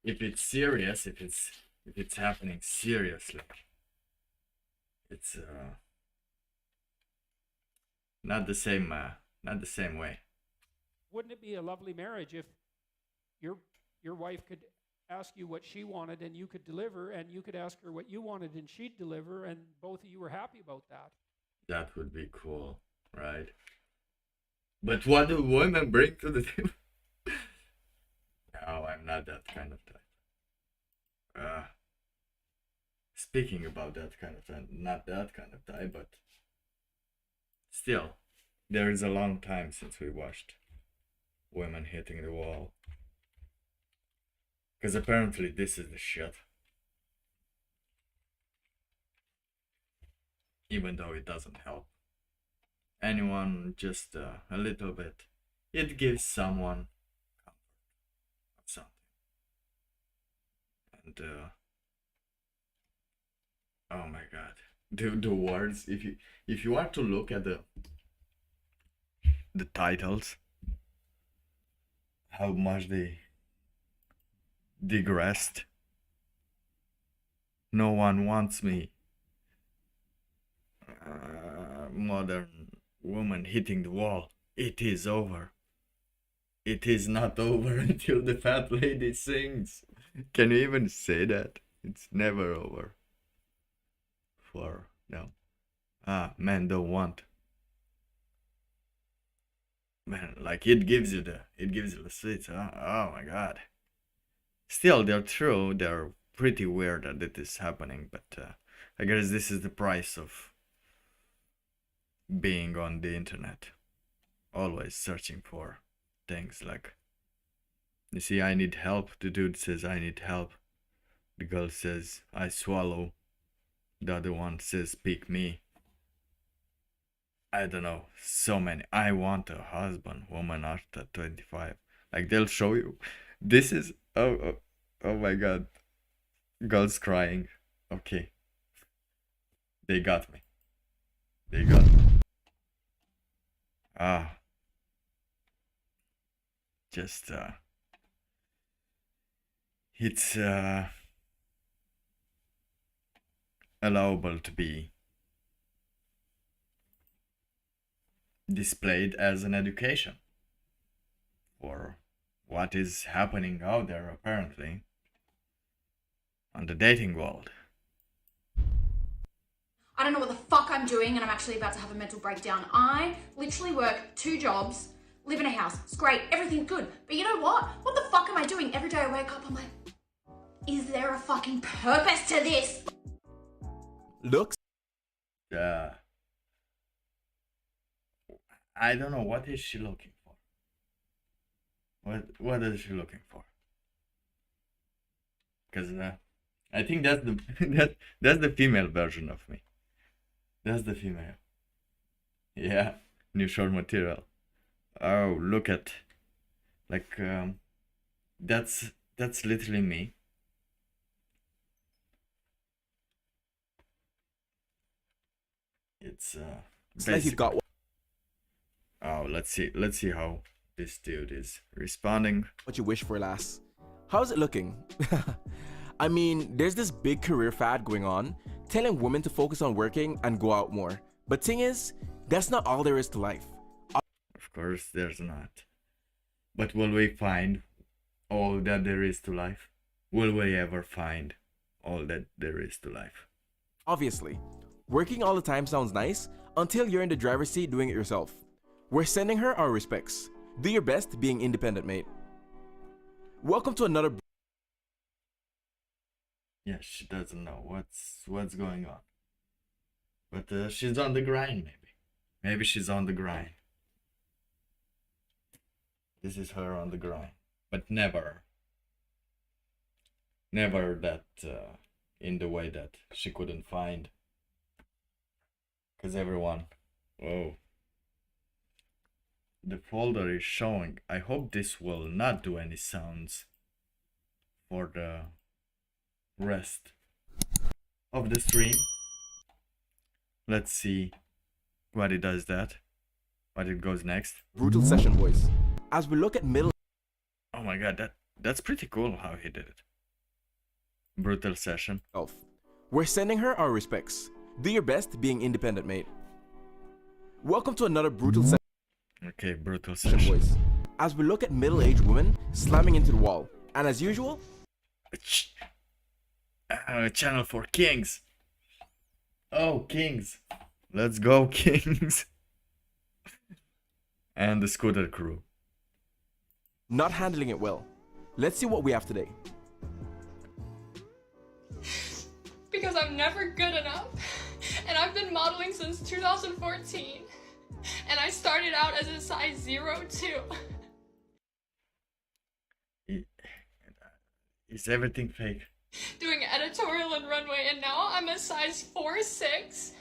if it's serious, if it's happening seriously, it's not the same way. Wouldn't it be a lovely marriage if your wife could ask you what she wanted and you could deliver, and you could ask her what you wanted and she'd deliver, and both of you were happy about that? That would be cool, right? But what do women bring to the table? No, I'm not that kind of type. Speaking about that kind of type, not that kind of type, but still, there is a long time since we watched women hitting the wall. Because apparently this is the shit. Even though it doesn't help anyone, just a little bit. It gives someone comfort of something. And oh my god, the words. If you are to look at the titles, how much they digressed. No one wants me. Modern woman hitting the wall. It is over. It is not over until the fat lady sings. Can you even say that? It's never over. Men don't want. Man, like it gives you the sweets. Oh my god. Still, they're pretty weird that it is happening, but I guess this is the price of being on the internet. Always searching for things like, you see, I need help. The dude says, I need help. The girl says, I swallow. The other one says, pick me. I don't know, so many. I want a husband, woman after 25. Like, they'll show you. This is, oh my god. Girls crying. Okay. They got me. They got me. Ah. Just, it's, allowable to be displayed as an education for what is happening out there, apparently, on the dating world. I don't know what the fuck I'm doing, and I'm actually about to have a mental breakdown. I literally work 2 jobs, live in a house. It's great, everything's good. But you know what? What the fuck am I doing? Every day I wake up, I'm like, is there a fucking purpose to this? Looks. I don't know, what is she looking for? What is she looking for? Because I think that's the that's the female version of me. That's the female. Yeah, new short material. Oh, look at, like, that's literally me. It's like you got. Oh, let's see how this dude is responding. What you wish for, lass. How's it looking? I mean, there's this big career fad going on, telling women to focus on working and go out more. But thing is, that's not all there is to life. Of course, there's not. But will we find all that there is to life? Will we ever find all that there is to life? Obviously, working all the time sounds nice until you're in the driver's seat doing it yourself. We're sending her our respects. Do your best being independent, mate. Welcome to another. Yeah, she doesn't know what's going on. But she's on the grind, maybe. Maybe she's on the grind. This is her on the grind. But never that in the way that she couldn't find. Because everyone... Whoa. The folder is showing. I hope this will not do any sounds for the rest of the stream. Let's see what it does that. What it goes next. Brutal session, boys. As we look at middle... Oh my god, that's pretty cool how he did it. Brutal session. We're sending her our respects. Do your best being independent, mate. Welcome to another brutal session. Okay, brutal session. Boys. As we look at middle-aged women slamming into the wall. And as usual... channel for kings. Oh, kings. Let's go, kings. And the scooter crew. Not handling it well. Let's see what we have today. Because I'm never good enough. And I've been modeling since 2014. And I started out as a size 02. Is everything fake? Doing editorial and runway, and now I'm a size 4'6".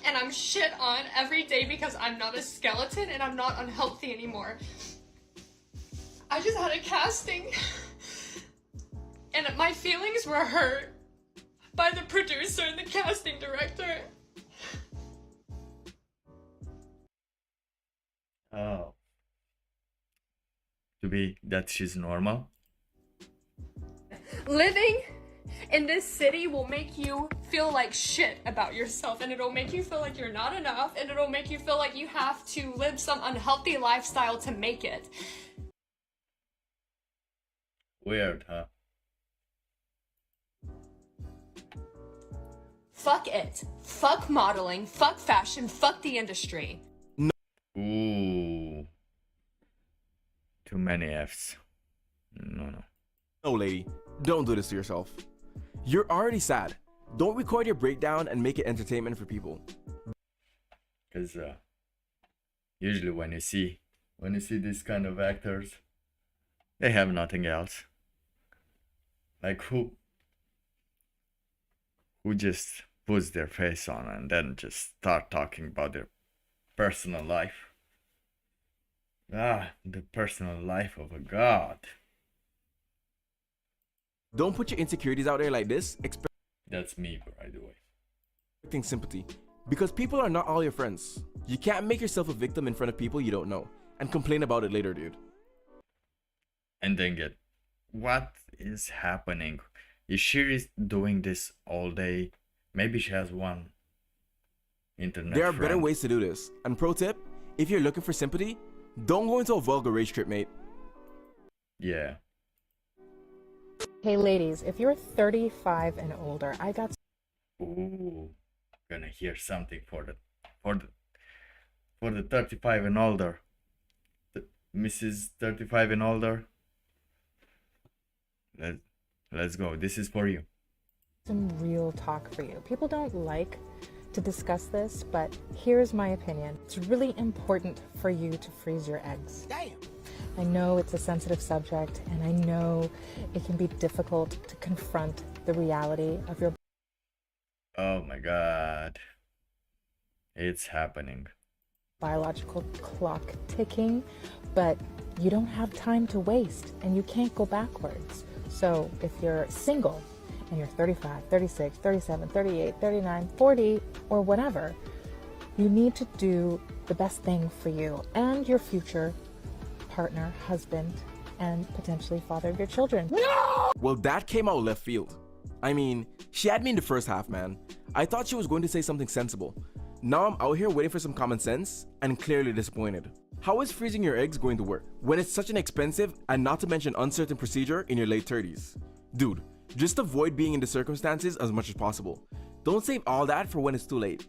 And I'm shit on every day because I'm not a skeleton and I'm not unhealthy anymore. I just had a casting and my feelings were hurt by the producer and the casting director. Oh. To be that she's normal? Living in this city will make you feel like shit about yourself, and it'll make you feel like you're not enough, and it'll make you feel like you have to live some unhealthy lifestyle to make it. Weird, huh? Fuck it. Fuck modeling. Fuck fashion. Fuck the industry. No. Ooh. Too many F's. No. No, lady. Don't do this to yourself. You're already sad. Don't record your breakdown and make it entertainment for people. Because usually when you see these kind of actors, they have nothing else. Like who just puts their face on and then just start talking about their personal life. Ah, the personal life of a god. Don't put your insecurities out there like this, That's me, by the way. expecting sympathy. Because people are not all your friends. You can't make yourself a victim in front of people you don't know and complain about it later, dude. And then get, what is happening? Is she doing this all day? Maybe she has one internet There are friend. better ways to do this. And pro tip, if you're looking for sympathy, don't go into a vulgar rage trip, mate. Yeah. Hey ladies, if you're 35 and older, I got... Ooh, gonna hear something for the 35 and older. Mrs. 35 and older. Let's go. This is for you. some real talk for you. People don't like to discuss this, but here's my opinion. It's really important for you to freeze your eggs. Damn. I know it's a sensitive subject, and I know it can be difficult to confront the reality of your... Oh my god. It's happening. biological clock ticking, but you don't have time to waste, and you can't go backwards. So if you're single, and you're 35, 36, 37, 38, 39, 40, or whatever, you need to do the best thing for you and your future partner, husband, and potentially father of your children. No! Well, that came out left field. I mean, she had me in the first half, man. I thought she was going to say something sensible. Now I'm out here waiting for some common sense and clearly disappointed. How is freezing your eggs going to work when it's such an expensive and not to mention uncertain procedure in your late 30s? Dude, just avoid being in the circumstances as much as possible. Don't save all that for when it's too late.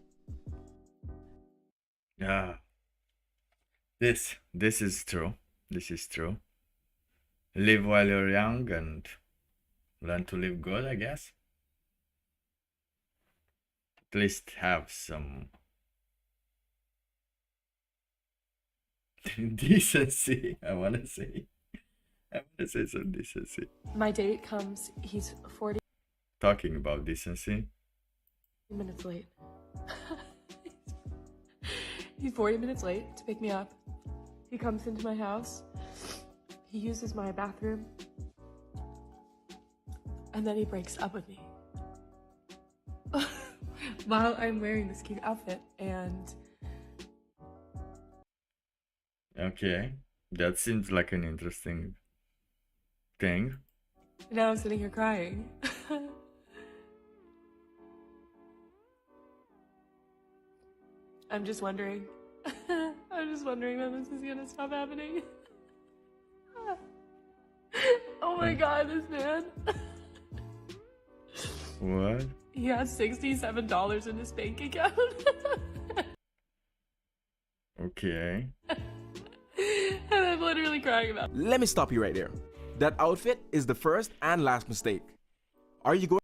Yeah. This is true. This is true. Live while you're young and learn to live good, I guess. At least have some decency, I wanna say some decency. My date comes, he's 40 Talking about decency. minutes late. He's 40 minutes late to pick me up. He comes into my house. He uses my bathroom. And then he breaks up with me. While I'm wearing this cute outfit, and Okay, that seems like an interesting thing. now I'm sitting here crying. I'm just wondering. I'm just wondering when this is gonna stop happening. Oh my god, this man. What? He has $67 in his bank account. Okay. And I'm literally crying about it. Let me stop you right there. That outfit is the first and last mistake. Are you going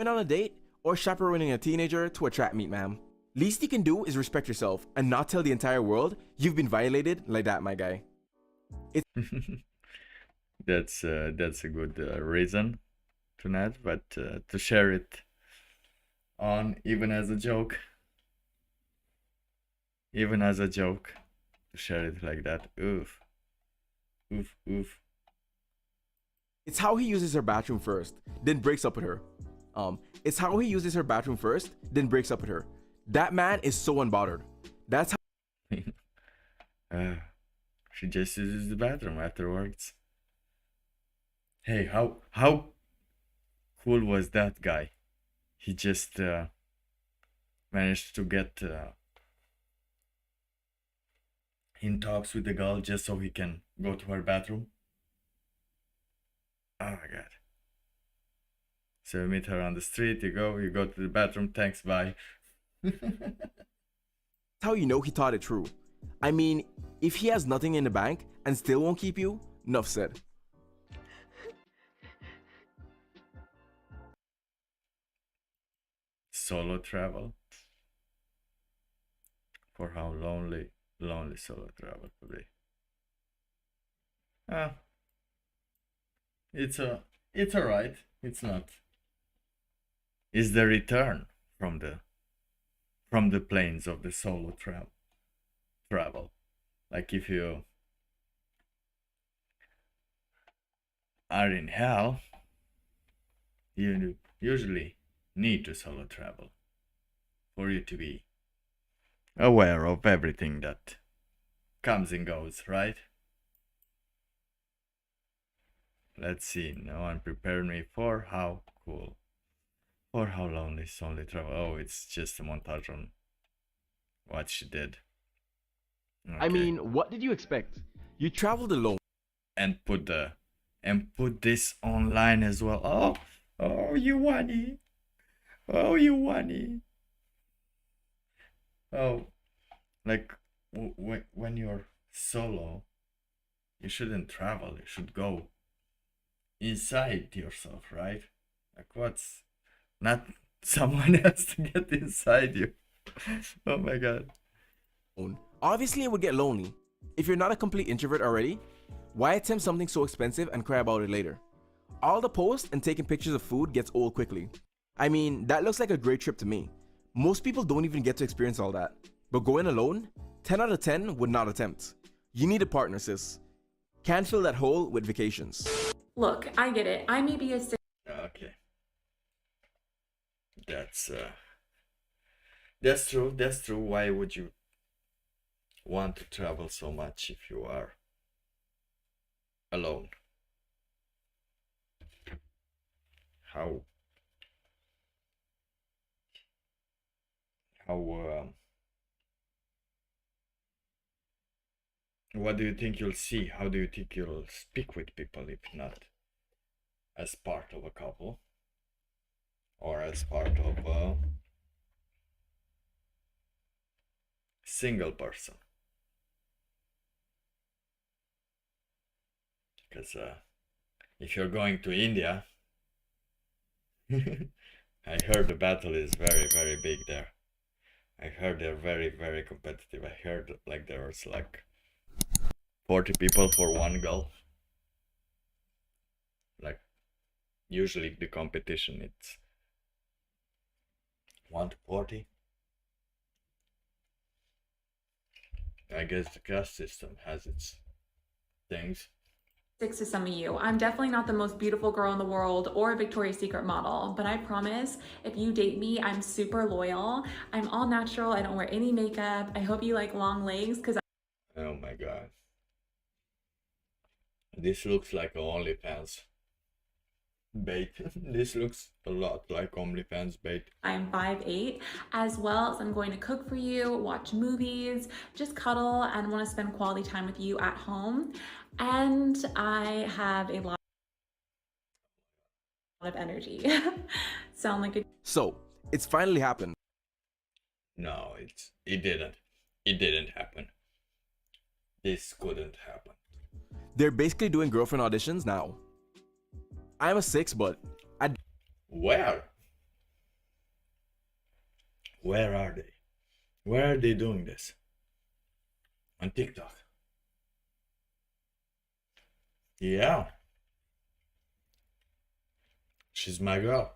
on a date or chaperoning a teenager to a trap meet, ma'am? Least you can do is respect yourself and not tell the entire world you've been violated like that, my guy. That's a good reason to not, but to share it on even as a joke. Even as a joke, to share it like that. Oof. Oof, oof. It's how he uses her bathroom first, then breaks up with her. It's how he uses her bathroom first, then breaks up with her. That man is so unbothered. That's how. She just uses the bathroom afterwards. Hey, how cool was that guy? He just managed to get in talks with the girl just so he can go to her bathroom. Oh my god. So you meet her on the street, you go to the bathroom, thanks, bye. That's how you know he thought it true. I mean, if he has nothing in the bank and still won't keep you, enough said. Solo travel. For how lonely solo travel could be. It's alright. It's not. It's the return from the planes of the solo travel. Like if you are in hell, you usually need to solo travel for you to be aware of everything that comes and goes, right? Let's see. No one prepared me for how cool. For how long this only travel. Oh, it's just a montage on what she did. I Okay. mean, what did you expect? You traveled alone. And put this online as well. Oh, you wani. Oh, you wani. Oh, like when you're solo, you shouldn't travel. You should go inside yourself, right? Like what's not someone else to get inside you. Oh my god. Obviously, it would get lonely. If you're not a complete introvert already, why attempt something so expensive and cry about it later? All the posts and taking pictures of food gets old quickly. I mean, that looks like a great trip to me. Most people don't even get to experience all that. But going alone, 10 out of 10 would not attempt. You need a partner, sis. Can't fill that hole with vacations. Look, I get it. I may be a Okay. That's true. That's true. Why would you want to travel so much if you are alone? How what do you think you'll see? How do you think you'll speak with people if not as part of a couple or as part of a single person? Because if you're going to India, I heard the battle is very, very big there. I heard they're very, very competitive. I heard like there was like 40 people for one girl. Like usually the competition it's 1 to 40. I guess the caste system has its things. to some of you. I'm definitely not the most beautiful girl in the world or a Victoria's Secret model, but I promise if you date me, I'm super loyal. I'm all natural. I don't wear any makeup. I hope you like long legs because Oh my god. This looks like a OnlyFans bait. This looks a lot like OnlyFans bait. I'm 5'8", as well as I'm going to cook for you, watch movies, just cuddle, and want to spend quality time with you at home. And I have a lot of energy. Sound like a... So, it's finally happened. No, it didn't happen. This couldn't happen. They're basically doing girlfriend auditions now. I'm a 6, but Where? Where are they? Where are they doing this? On TikTok. Yeah. She's my girl.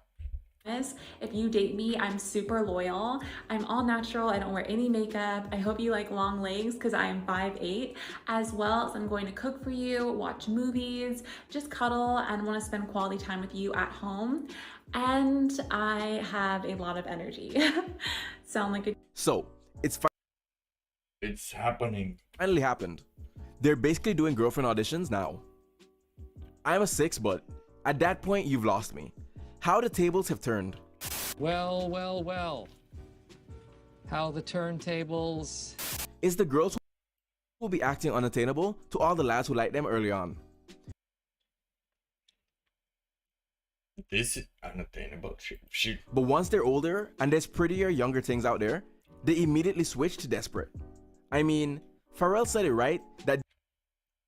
If you date me, I'm super loyal. I'm all natural. I don't wear any makeup. I hope you like long legs because I am 5'8", as well as I'm going to cook for you, watch movies, just cuddle, and want to spend quality time with you at home. And I have a lot of energy. Sound like a... So, it's happening. Finally happened. They're basically doing girlfriend auditions now. I'm a 6, but at that point, you've lost me. How the tables have turned. Well, well, well. How the turntables... Is the girls who will be acting unattainable to all the lads who liked them early on. This is unattainable. She... But once they're older and there's prettier, younger things out there, they immediately switch to desperate. I mean, Pharrell said it right, that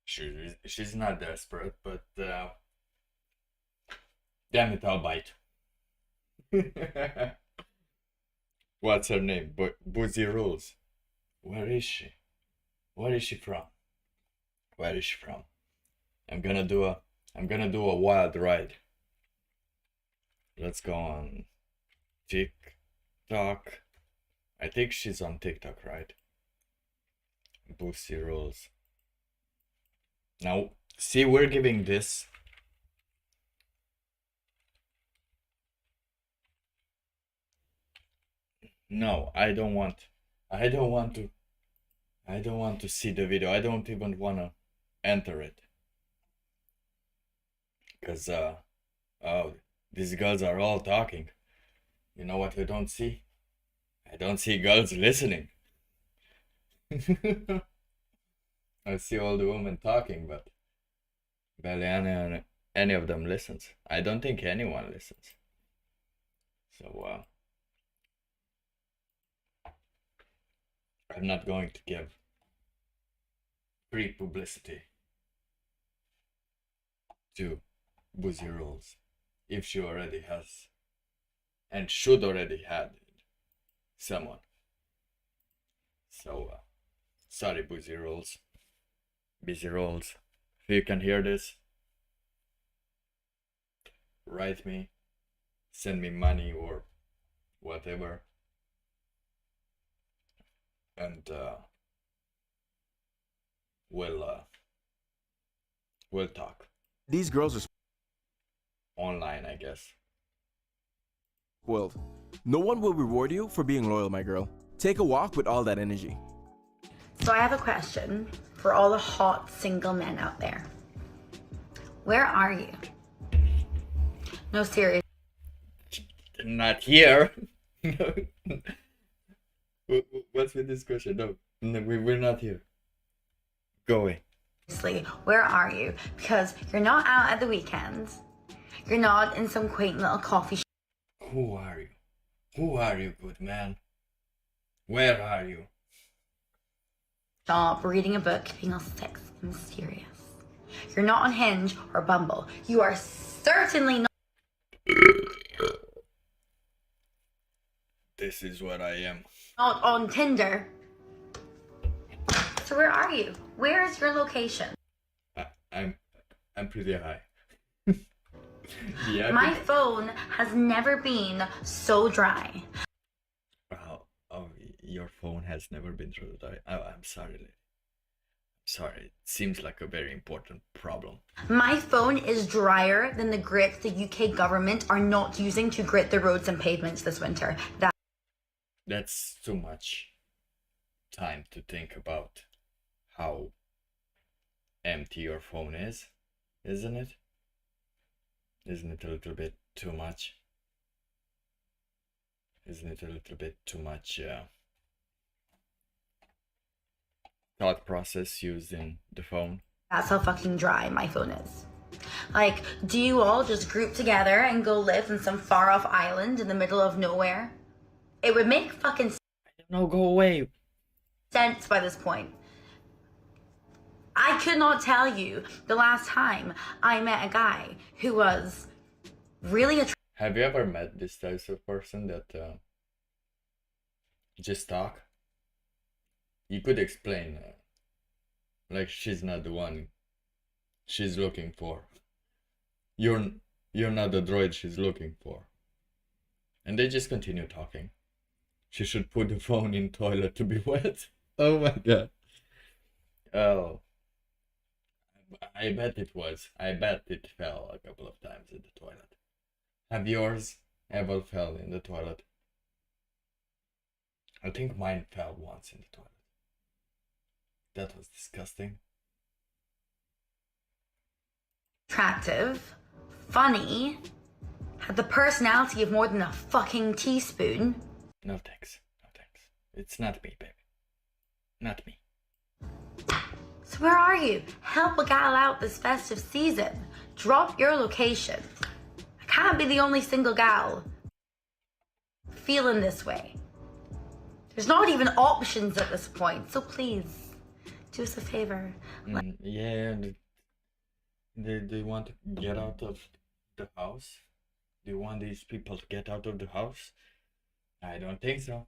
she's not desperate, but damn it, I'll bite. What's her name? Boozy Rules. Where is she? Where is she from? Where is she from? I'm gonna do a wild ride. Let's go on TikTok. I think she's on TikTok, right? Boozy Rules. Now, see, we're giving this No, I don't want to see the video. I don't even want to enter it. Because, oh, these girls are all talking. You know what I don't see? I don't see girls listening. I see all the women talking, but barely any of them listens. I don't think anyone listens. So, I'm not going to give free publicity to Boozy Rules if she already has and should already had someone. So, sorry, Boozy Rules. Busy Rules. If you can hear this, write me, send me money or whatever. And we'll talk. These girls are online, I guess. Well, no one will reward you for being loyal, my girl. Take a walk with all that energy. So I have a question for all the hot single men out there. Where are you? No, serious. Not here. What's with this question? No, we're not here. Go away. Seriously, where are you? Because you're not out at the weekends. You're not in some quaint little coffee shop. Who are you? Who are you, good man? Where are you? Stop reading a book, being all sexy and mysterious. You're not on Hinge or Bumble. You are certainly not. This is what I am. Not on Tinder. So where are you? Where is your location? I'm pretty high. Yeah. My phone has never been so dry. Oh, your phone has never been so dry. I'm sorry, lady. Sorry, it seems like a very important problem. My phone is drier than the grits the UK government are not using to grit the roads and pavements this winter. That's too much time to think about how empty your phone is, isn't it? Isn't it a little bit too much? Isn't it a little bit too much thought process used in the phone? That's how fucking dry my phone is. Like, do you all just group together and go live in some far off island in the middle of nowhere? It would make fucking no, go away. Sense by this point. I could not tell you the last time I met a guy who was really attractive. Have you ever met this type of person that just talk? You could explain, like she's not the one she's looking for. You're not the droid she's looking for. And they just continue talking. She should put the phone in toilet to be wet. Oh my god. Oh. I bet it was. I bet it fell a couple of times in the toilet. Have yours ever fell in the toilet? I think mine fell once in the toilet. That was disgusting. Attractive, funny, had the personality of more than a fucking teaspoon. No thanks. No thanks. It's not me, baby. Not me. So where are you? Help a gal out this festive season. Drop your location. I can't be the only single gal feeling this way. There's not even options at this point, so please, do us a favor. Yeah, do you want to get out of the house? Do you want these people to get out of the house? I don't think so.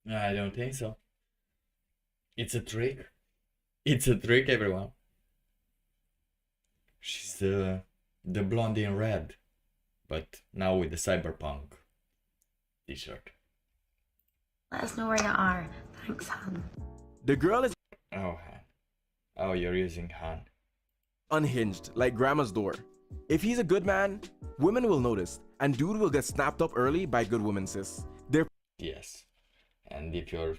I don't think so. It's a trick. It's a trick, everyone. She's the blondie in red, but now with the cyberpunk t-shirt. Let us know where you are. Thanks, Han. The girl is... Oh, Han. Oh, you're using Han. Unhinged, like grandma's door. If he's a good man, women will notice, and dude will get snapped up early by good women, sis. Yes, And if you're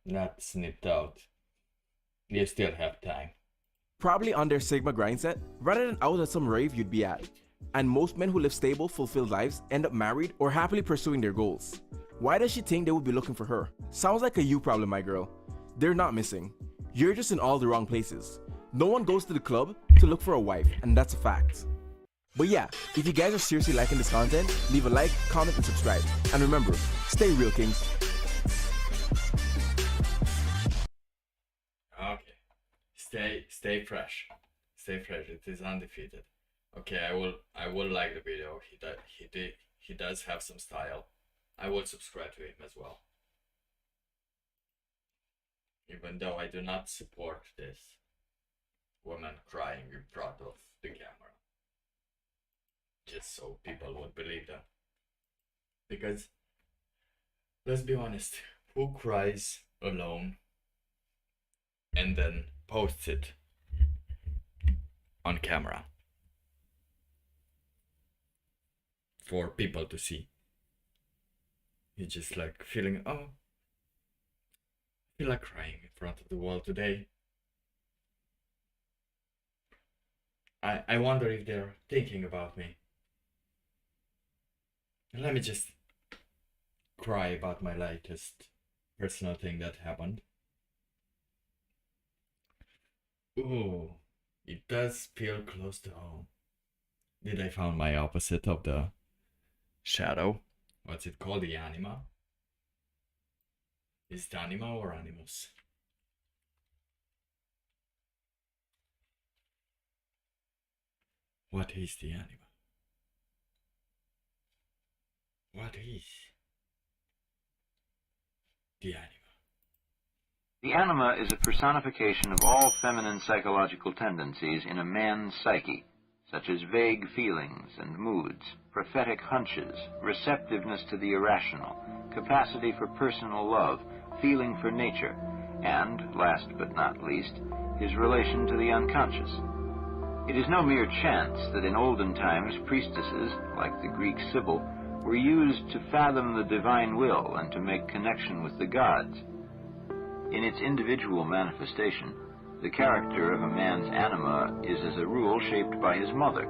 not snipped out, you still have time. Probably on their Sigma grind set, rather than out at some rave you'd be at. And most men who live stable, fulfilled lives end up married or happily pursuing their goals. Why does she think they would be looking for her? Sounds like a you problem, my girl. They're not missing. You're just in all the wrong places. No one goes to the club to look for a wife, and that's a fact. But yeah, if you guys are seriously liking this content, leave a like, comment, and subscribe. And remember, stay real, kings. Okay. Stay fresh. Stay fresh. It is undefeated. Okay, I will like the video. He does have some style. I will subscribe to him as well. Even though I do not support this woman crying in front of the camera. Just so people would believe them. Because, let's be honest, who cries alone and then posts it on camera for people to see? You're just like feeling, oh, I feel like crying in front of the wall today. I wonder if they're thinking about me. Let me just cry about my latest personal thing that happened. Ooh, it does feel close to home. Did I found my opposite of the shadow? What's it called? The anima? Is it anima or animus? What is the anima? What is the anima? The anima is a personification of all feminine psychological tendencies in a man's psyche, such as vague feelings and moods, prophetic hunches, receptiveness to the irrational, capacity for personal love, feeling for nature, and, last but not least, his relation to the unconscious. It is no mere chance that in olden times priestesses, like the Greek Sibyl, were used to fathom the divine will and to make connection with the gods. In its individual manifestation, the character of a man's anima is as a rule shaped by his mother.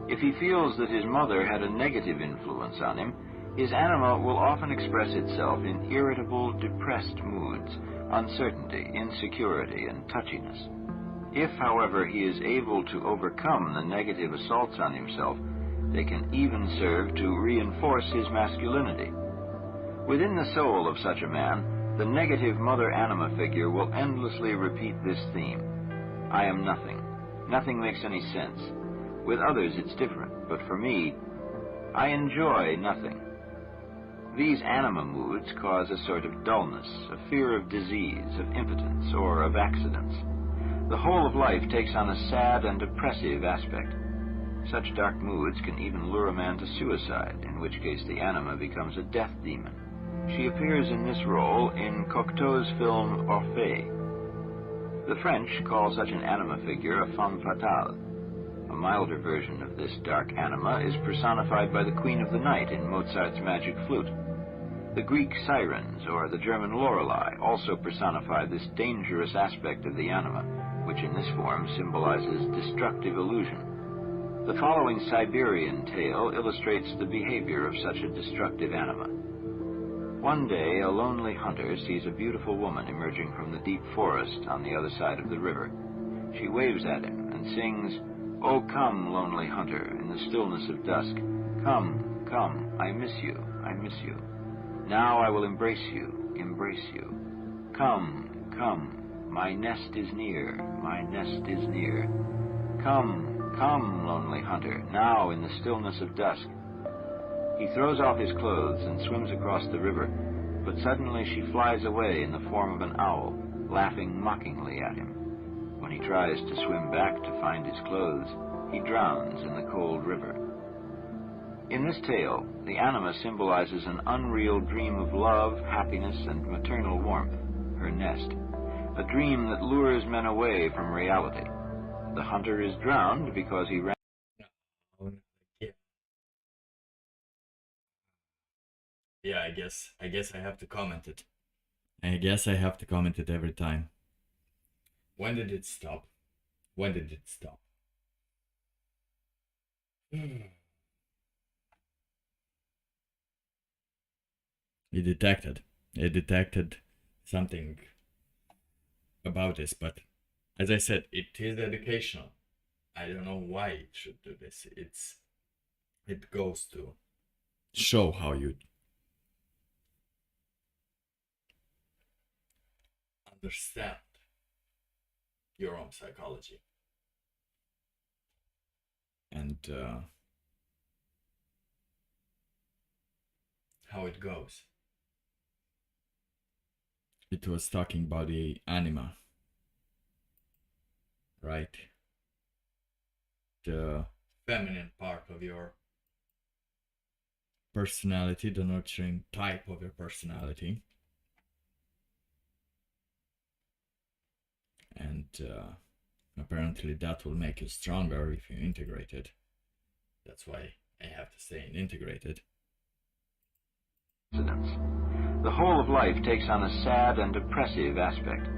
If he feels that his mother had a negative influence on him, his anima will often express itself in irritable, depressed moods, uncertainty, insecurity, and touchiness. If, however, he is able to overcome the negative assaults on himself, they can even serve to reinforce his masculinity. Within the soul of such a man, the negative mother anima figure will endlessly repeat this theme. I am nothing. Nothing makes any sense. With others it's different, but for me, I enjoy nothing. These anima moods cause a sort of dullness, a fear of disease, of impotence, or of accidents. The whole of life takes on a sad and oppressive aspect. Such dark moods can even lure a man to suicide, in which case the anima becomes a death demon. She appears in this role in Cocteau's film Orphée. The French call such an anima figure a femme fatale. A milder version of this dark anima is personified by the Queen of the Night in Mozart's Magic Flute. The Greek sirens, or the German Lorelei, also personify this dangerous aspect of the anima, which in this form symbolizes destructive illusion. The following Siberian tale illustrates the behavior of such a destructive anima. One day, a lonely hunter sees a beautiful woman emerging from the deep forest on the other side of the river. She waves at him and sings, "Oh, come, lonely hunter, in the stillness of dusk. Come, come, I miss you, I miss you. Now I will embrace you, embrace you. Come, come, my nest is near, my nest is near. Come, come, lonely hunter, now in the stillness of dusk." He throws off his clothes and swims across the river, but suddenly she flies away in the form of an owl, laughing mockingly at him. When he tries to swim back to find his clothes, he drowns in the cold river. In this tale, the anima symbolizes an unreal dream of love, happiness, and maternal warmth, her nest, a dream that lures men away from reality. The hunter is drowned because he ran. Yeah, I guess I have to comment it. I guess I have to comment it every time. When did it stop? When did it stop? It detected something about this, but as I said, it is educational. I don't know why it should do this. It goes to show how you understand your own psychology. And how it goes. It was talking about the anima, right? The feminine part of your personality, the nurturing type of your personality. And apparently that will make you stronger if you integrate it. That's why I have to say integrated. The whole of life takes on a sad and depressive aspect.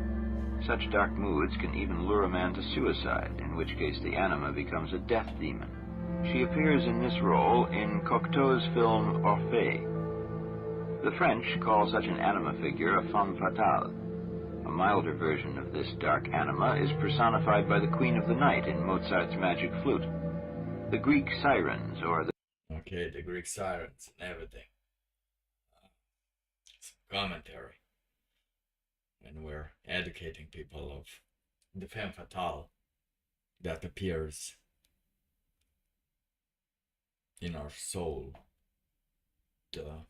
Such dark moods can even lure a man to suicide, in which case the anima becomes a death demon. She appears in this role in Cocteau's film Orphée. The French call such an anima figure a femme fatale. A milder version of this dark anima is personified by the Queen of the Night in Mozart's Magic Flute. The Greek sirens, or the... Okay, the Greek sirens and everything. Some commentary. And we're educating people of the femme fatale that appears in our soul. The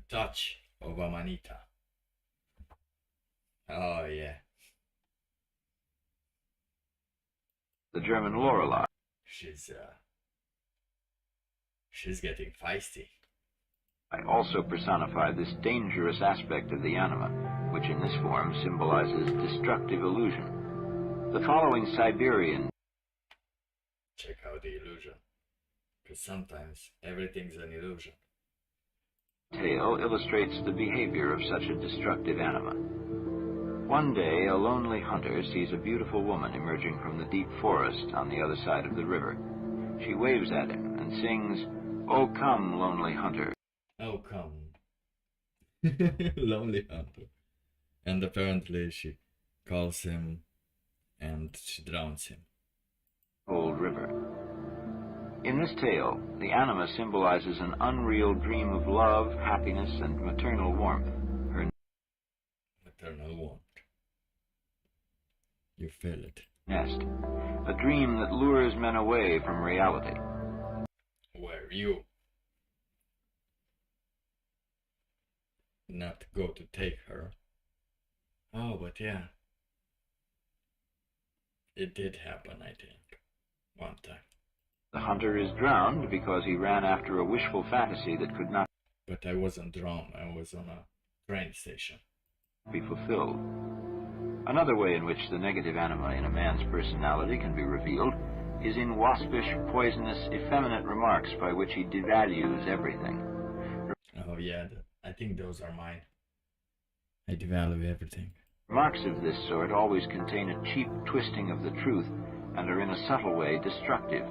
touch of Amanita. Oh yeah. The German Lorelei. She's getting feisty. I also personify this dangerous aspect of the anima, which in this form symbolizes destructive illusion. The following Siberian... Check out the illusion. Because sometimes everything's an illusion. Tale illustrates the behavior of such a destructive anima. One day, a lonely hunter sees a beautiful woman emerging from the deep forest on the other side of the river. She waves at him and sings, "Oh come, lonely hunter." Oh come. Lonely hunter. And apparently she calls him and she drowns him. Old river. In this tale, the anima symbolizes an unreal dream of love, happiness, and maternal warmth. Her maternal warmth. You feel it. Nest. A dream that lures men away from reality. Where you not go to take her. Oh, but yeah. It did happen, I think. One time. The hunter is drowned because he ran after a wishful fantasy that could not... But I wasn't drowned. I was on a train station. ...be fulfilled. Another way in which the negative anima in a man's personality can be revealed is in waspish, poisonous, effeminate remarks by which he devalues everything. Oh yeah, I think those are mine. I devalue everything. Remarks of this sort always contain a cheap twisting of the truth and are in a subtle way destructive.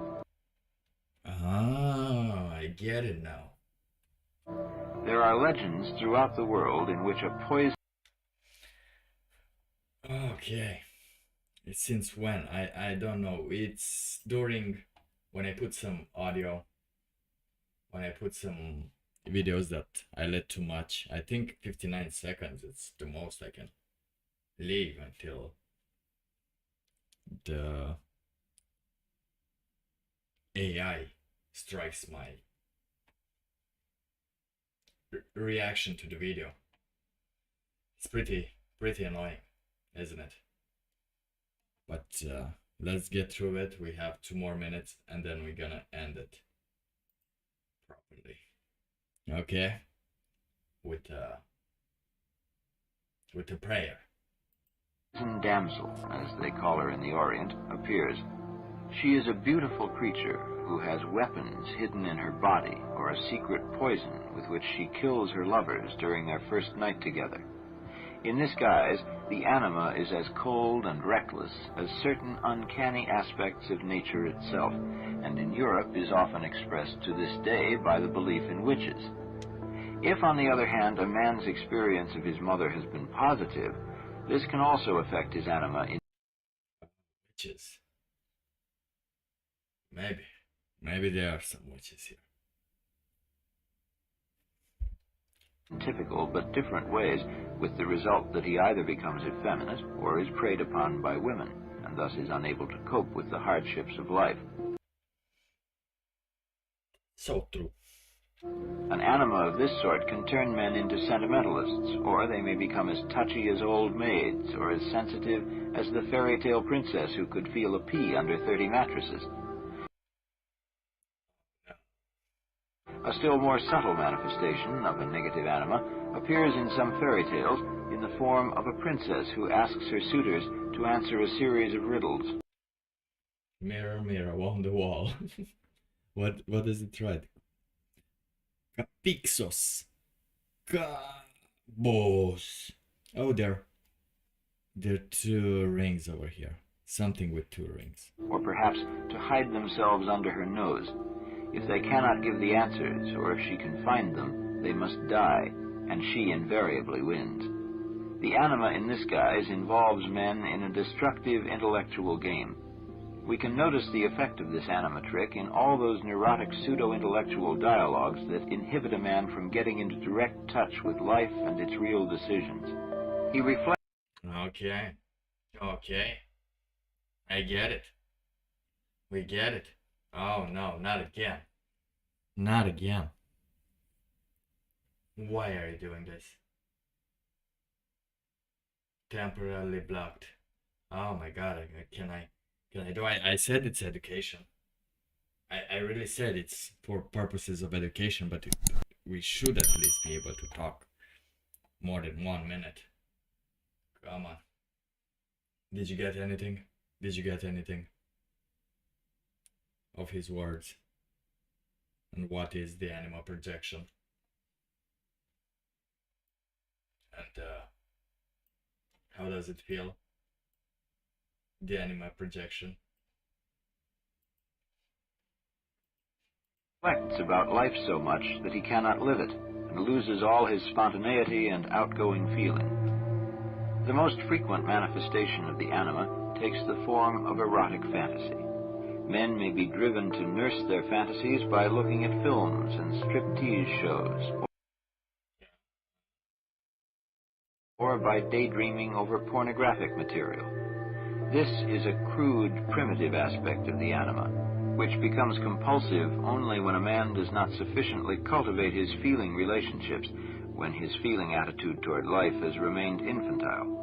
Ah, I get it now. There are legends throughout the world in which a poison... Okay. It's since when? I don't know. It's during when I put some audio, when I put some videos that I let too much. I think 59 seconds it's the most I can leave until the AI strikes my reaction to the video. It's pretty annoying, isn't it? But let's get through it. We have 2 more minutes and then we're gonna end it properly. Okay? With a prayer. Damsel, as they call her in the Orient, appears. She is a beautiful creature who has weapons hidden in her body or a secret poison with which she kills her lovers during their first night together. In this guise, the anima is as cold and reckless as certain uncanny aspects of nature itself, and in Europe is often expressed to this day by the belief in witches. If, on the other hand, a man's experience of his mother has been positive, this can also affect his anima in witches. Maybe there are some witches here. typical but different ways, with the result that he either becomes effeminate or is preyed upon by women, and thus is unable to cope with the hardships of life. So true. An anima of this sort can turn men into sentimentalists, or they may become as touchy as old maids, or as sensitive as the fairy tale princess who could feel a pea under 30 mattresses. A still more subtle manifestation of a negative anima appears in some fairy tales in the form of a princess who asks her suitors to answer a series of riddles. Mirror, mirror on the wall. What does it write? Capixos. Cabos. Oh, there are 2 rings over here. Something with 2 rings. Or perhaps to hide themselves under her nose. If they cannot give the answers, or if she can find them, they must die, and she invariably wins. The anima in this guise involves men in a destructive intellectual game. We can notice the effect of this anima trick in all those neurotic pseudo-intellectual dialogues that inhibit a man from getting into direct touch with life and its real decisions. He reflects... Okay. I get it. We get it. Oh no, not again. Not again. Why are you doing this? Temporarily blocked. Oh my god, can I do? I said it's education. I really said it's for purposes of education, but we should at least be able to talk more than 1 minute. Come on. Did you get anything? Did you get anything of his words? And what is the anima projection? And how does it feel? The anima projection. Reflects about life so much that he cannot live it, and loses all his spontaneity and outgoing feeling. The most frequent manifestation of the anima takes the form of erotic fantasy. Men may be driven to nurse their fantasies by looking at films and striptease shows, or by daydreaming over pornographic material. This is a crude, primitive aspect of the anima, which becomes compulsive only when a man does not sufficiently cultivate his feeling relationships, when his feeling attitude toward life has remained infantile.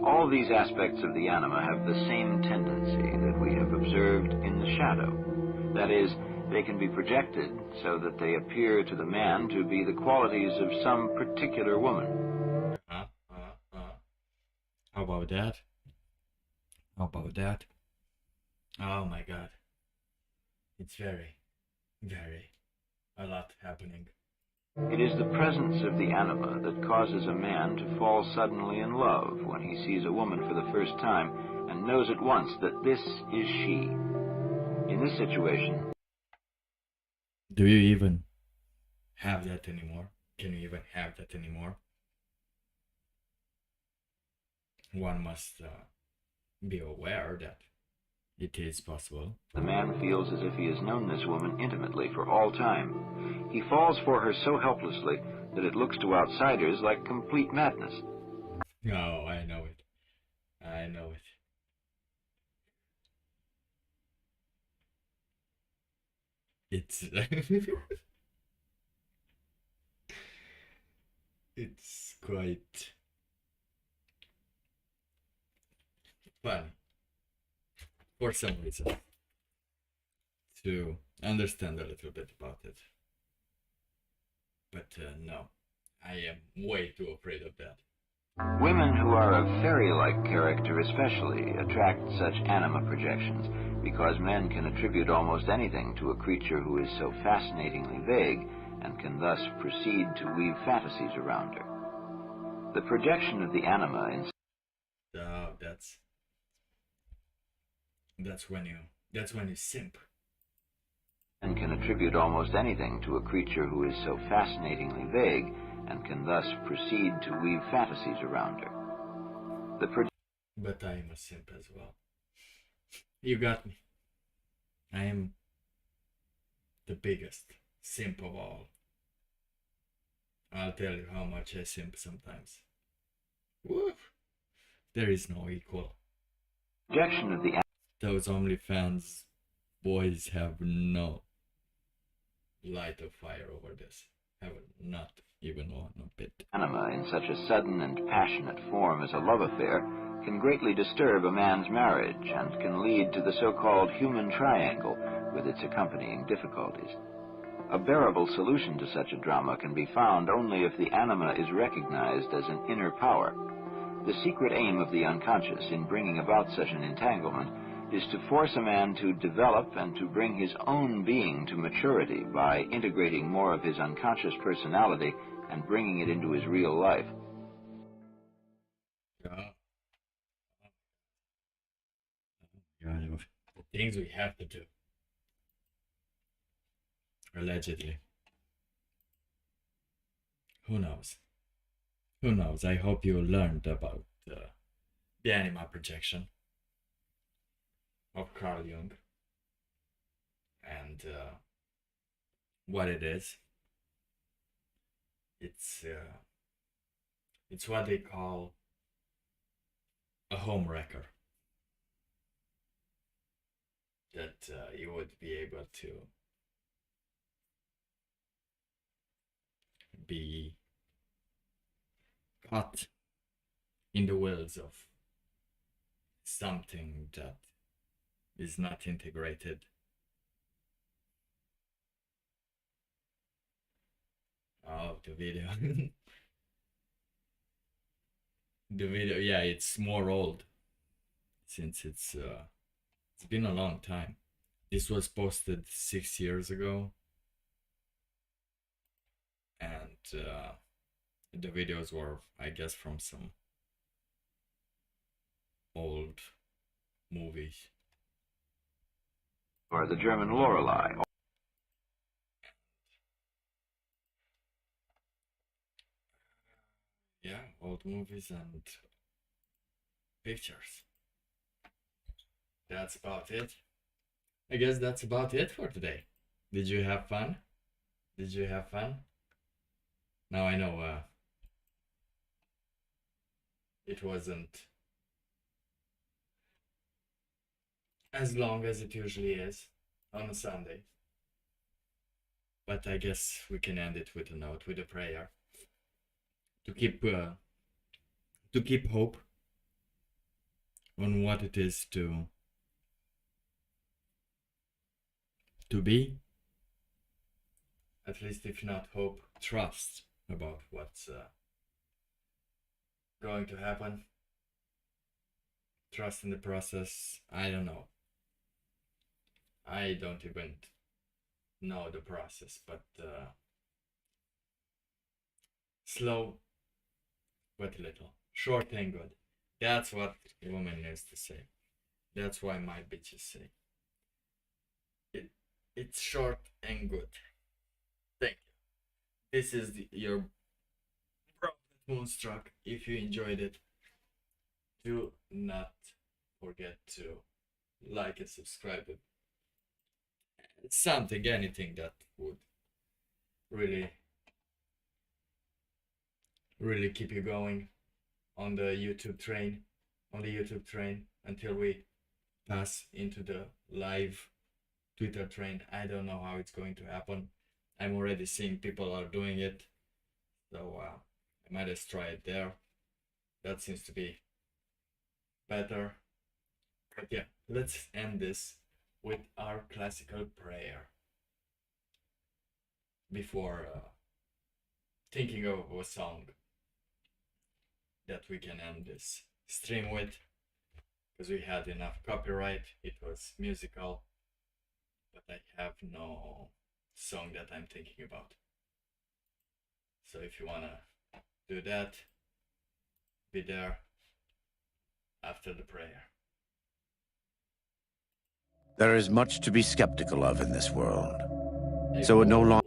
All these aspects of the anima have the same tendency that we have observed in the shadow. That is, they can be projected so that they appear to the man to be the qualities of some particular woman. How about that? How about that? Oh my god. It's very a lot happening. It is the presence of the anima that causes a man to fall suddenly in love when he sees a woman for the first time and knows at once that this is she. In this situation... Do you even have that anymore? Can you even have that anymore? One must be aware that it is possible. The man feels as if he has known this woman intimately for all time. He falls for her so helplessly that it looks to outsiders like complete madness. Oh, I know it. I know it. It's it's quite funny for some reason to understand a little bit about it, but no, I am way too afraid of that. Women who are of fairy-like character especially attract such anima projections because men can attribute almost anything to a creature who is so fascinatingly vague and can thus proceed to weave fantasies around her. The projection of the anima in that's when you simp. And can attribute almost anything to a creature who is so fascinatingly vague and can thus proceed to weave fantasies around her. But I am a simp as well. You got me. I am the biggest simp of all. I'll tell you how much I simp sometimes. Woo! There is no equal. Projection of the Those OnlyFans boys have no light of fire over this. Have not even one bit. Anima in such a sudden and passionate form as a love affair can greatly disturb a man's marriage and can lead to the so-called human triangle with its accompanying difficulties. A bearable solution to such a drama can be found only if the anima is recognized as an inner power. The secret aim of the unconscious in bringing about such an entanglement is to force a man to develop and to bring his own being to maturity by integrating more of his unconscious personality and bringing it into his real life. The things we have to do. Allegedly. Who knows? Who knows? I hope you learned about the anima projection of Carl Jung and what it is. It's what they call a home wrecker. That you would be able to be caught in the wheels of something that is not integrated. Oh, the video. The video, yeah, it's more old since it's been a long time. This was posted 6 years ago, and the videos were, I guess, from some old movies. Or the German Lorelei. Yeah, old movies and pictures. That's about it. I guess that's about it for today. Did you have fun? Did you have fun? Now I know it wasn't as long as it usually is on a Sunday. But I guess we can end it with a note, with a prayer. To keep hope on what it is to be, at least if not hope, trust about what's going to happen. Trust in the process. I don't know. I don't even know the process, but slow but little, short and good. That's what a woman needs to say. That's why my bitches say it's short and good. Thank you. This is your Moonstruck. If you enjoyed it, do not forget to like and subscribe. It's something, anything that would really keep you going on the YouTube train, until we pass into the live Twitter train. I don't know how it's going to happen. I'm already seeing people are doing it, so I might just try it there. That seems to be better. But yeah, let's end this with our classical prayer before thinking of a song that we can end this stream with, because we had enough copyright. It was musical, but I have no song that I'm thinking about. So if you wanna do that, be there after the prayer. There is much to be skeptical of in this world, so it no longer...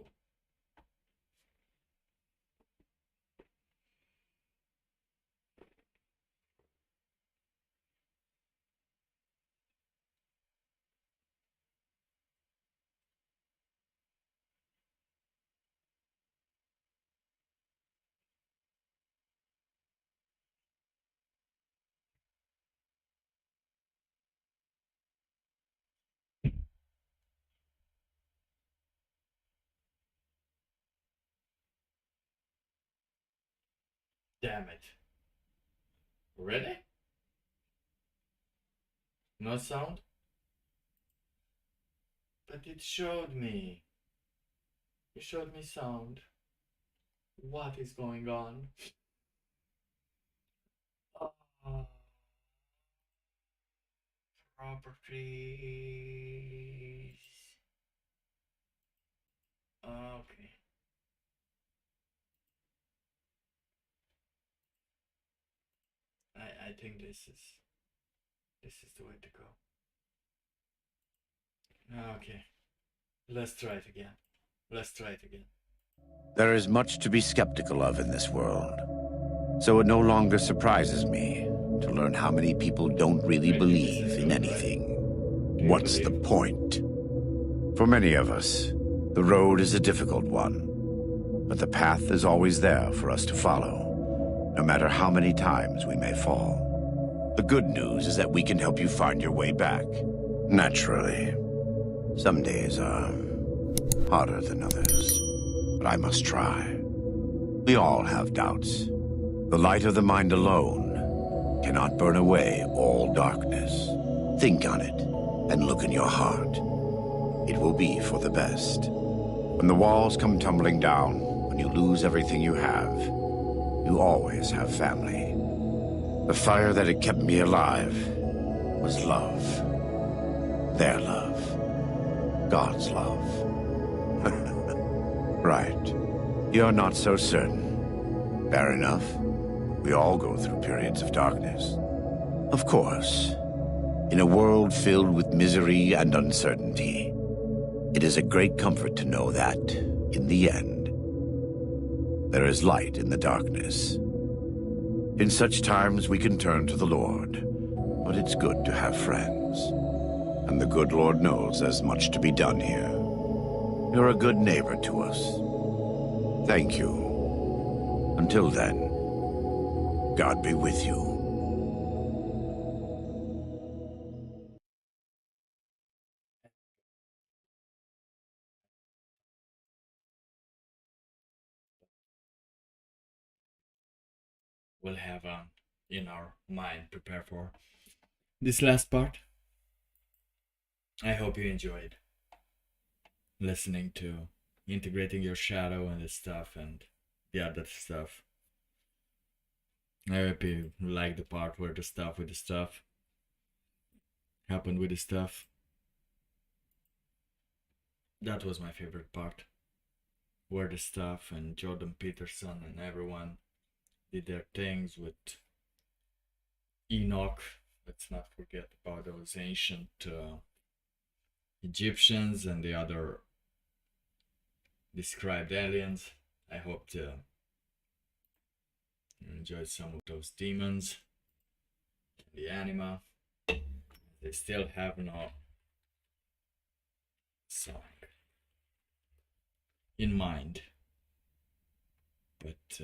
Damn it. Ready? No sound? But it showed me. It showed me sound. What is going on? Properties. Okay. I think this is the way to go. Okay. Let's try it again. Let's try it again. There is much to be skeptical of in this world, so it no longer surprises me to learn how many people don't really believe in anything. What's the point? For many of us, the road is a difficult one, but the path is always there for us to follow, no matter how many times we may fall. The good news is that we can help you find your way back, naturally. Some days are harder than others, but I must try. We all have doubts. The light of the mind alone cannot burn away all darkness. Think on it and look in your heart. It will be for the best. When the walls come tumbling down, when you lose everything you have, you always have family. The fire that had kept me alive was love. Their love. God's love. Right. You're not so certain. Fair enough. We all go through periods of darkness. Of course. In a world filled with misery and uncertainty, it is a great comfort to know that, in the end, there is light in the darkness. In such times we can turn to the Lord, but it's good to have friends. And the good Lord knows there's much to be done here. You're a good neighbor to us. Thank you. Until then, God be with you. We'll have in our mind prepare for this last part. I hope you enjoyed listening to integrating your shadow and this stuff and the other stuff. I hope you like the part where the stuff with the stuff happened with the stuff. That was my favorite part, where the stuff and Jordan Peterson and everyone did their things with Enoch. Let's not forget about those ancient Egyptians and the other described aliens. I hope to enjoy some of those demons, the anima. They still have no song in mind, but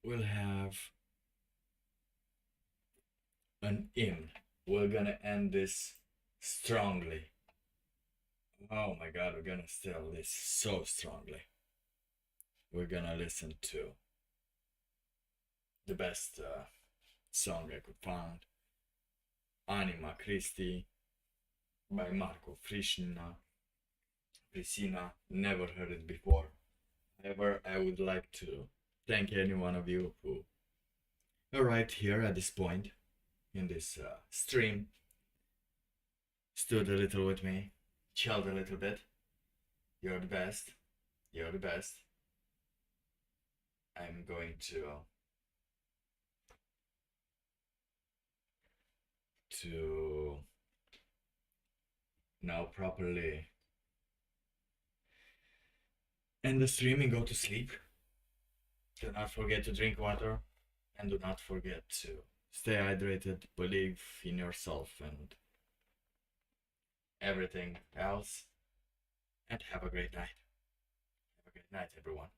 we'll have an hymn. We're gonna end this strongly. Oh my god, we're gonna still this so strongly. We're gonna listen to the best song I could find, Anima Christi by Marco Frischna. Priscilla never heard it before. However, I would like to thank any one of you who arrived here at this point in this stream, stood a little with me, chilled a little bit. You're the best. You're the best. I'm going to now properly end the stream and go to sleep. Do not forget to drink water, and do not forget to stay hydrated, believe in yourself and everything else, and have a great night. Have a great night, everyone.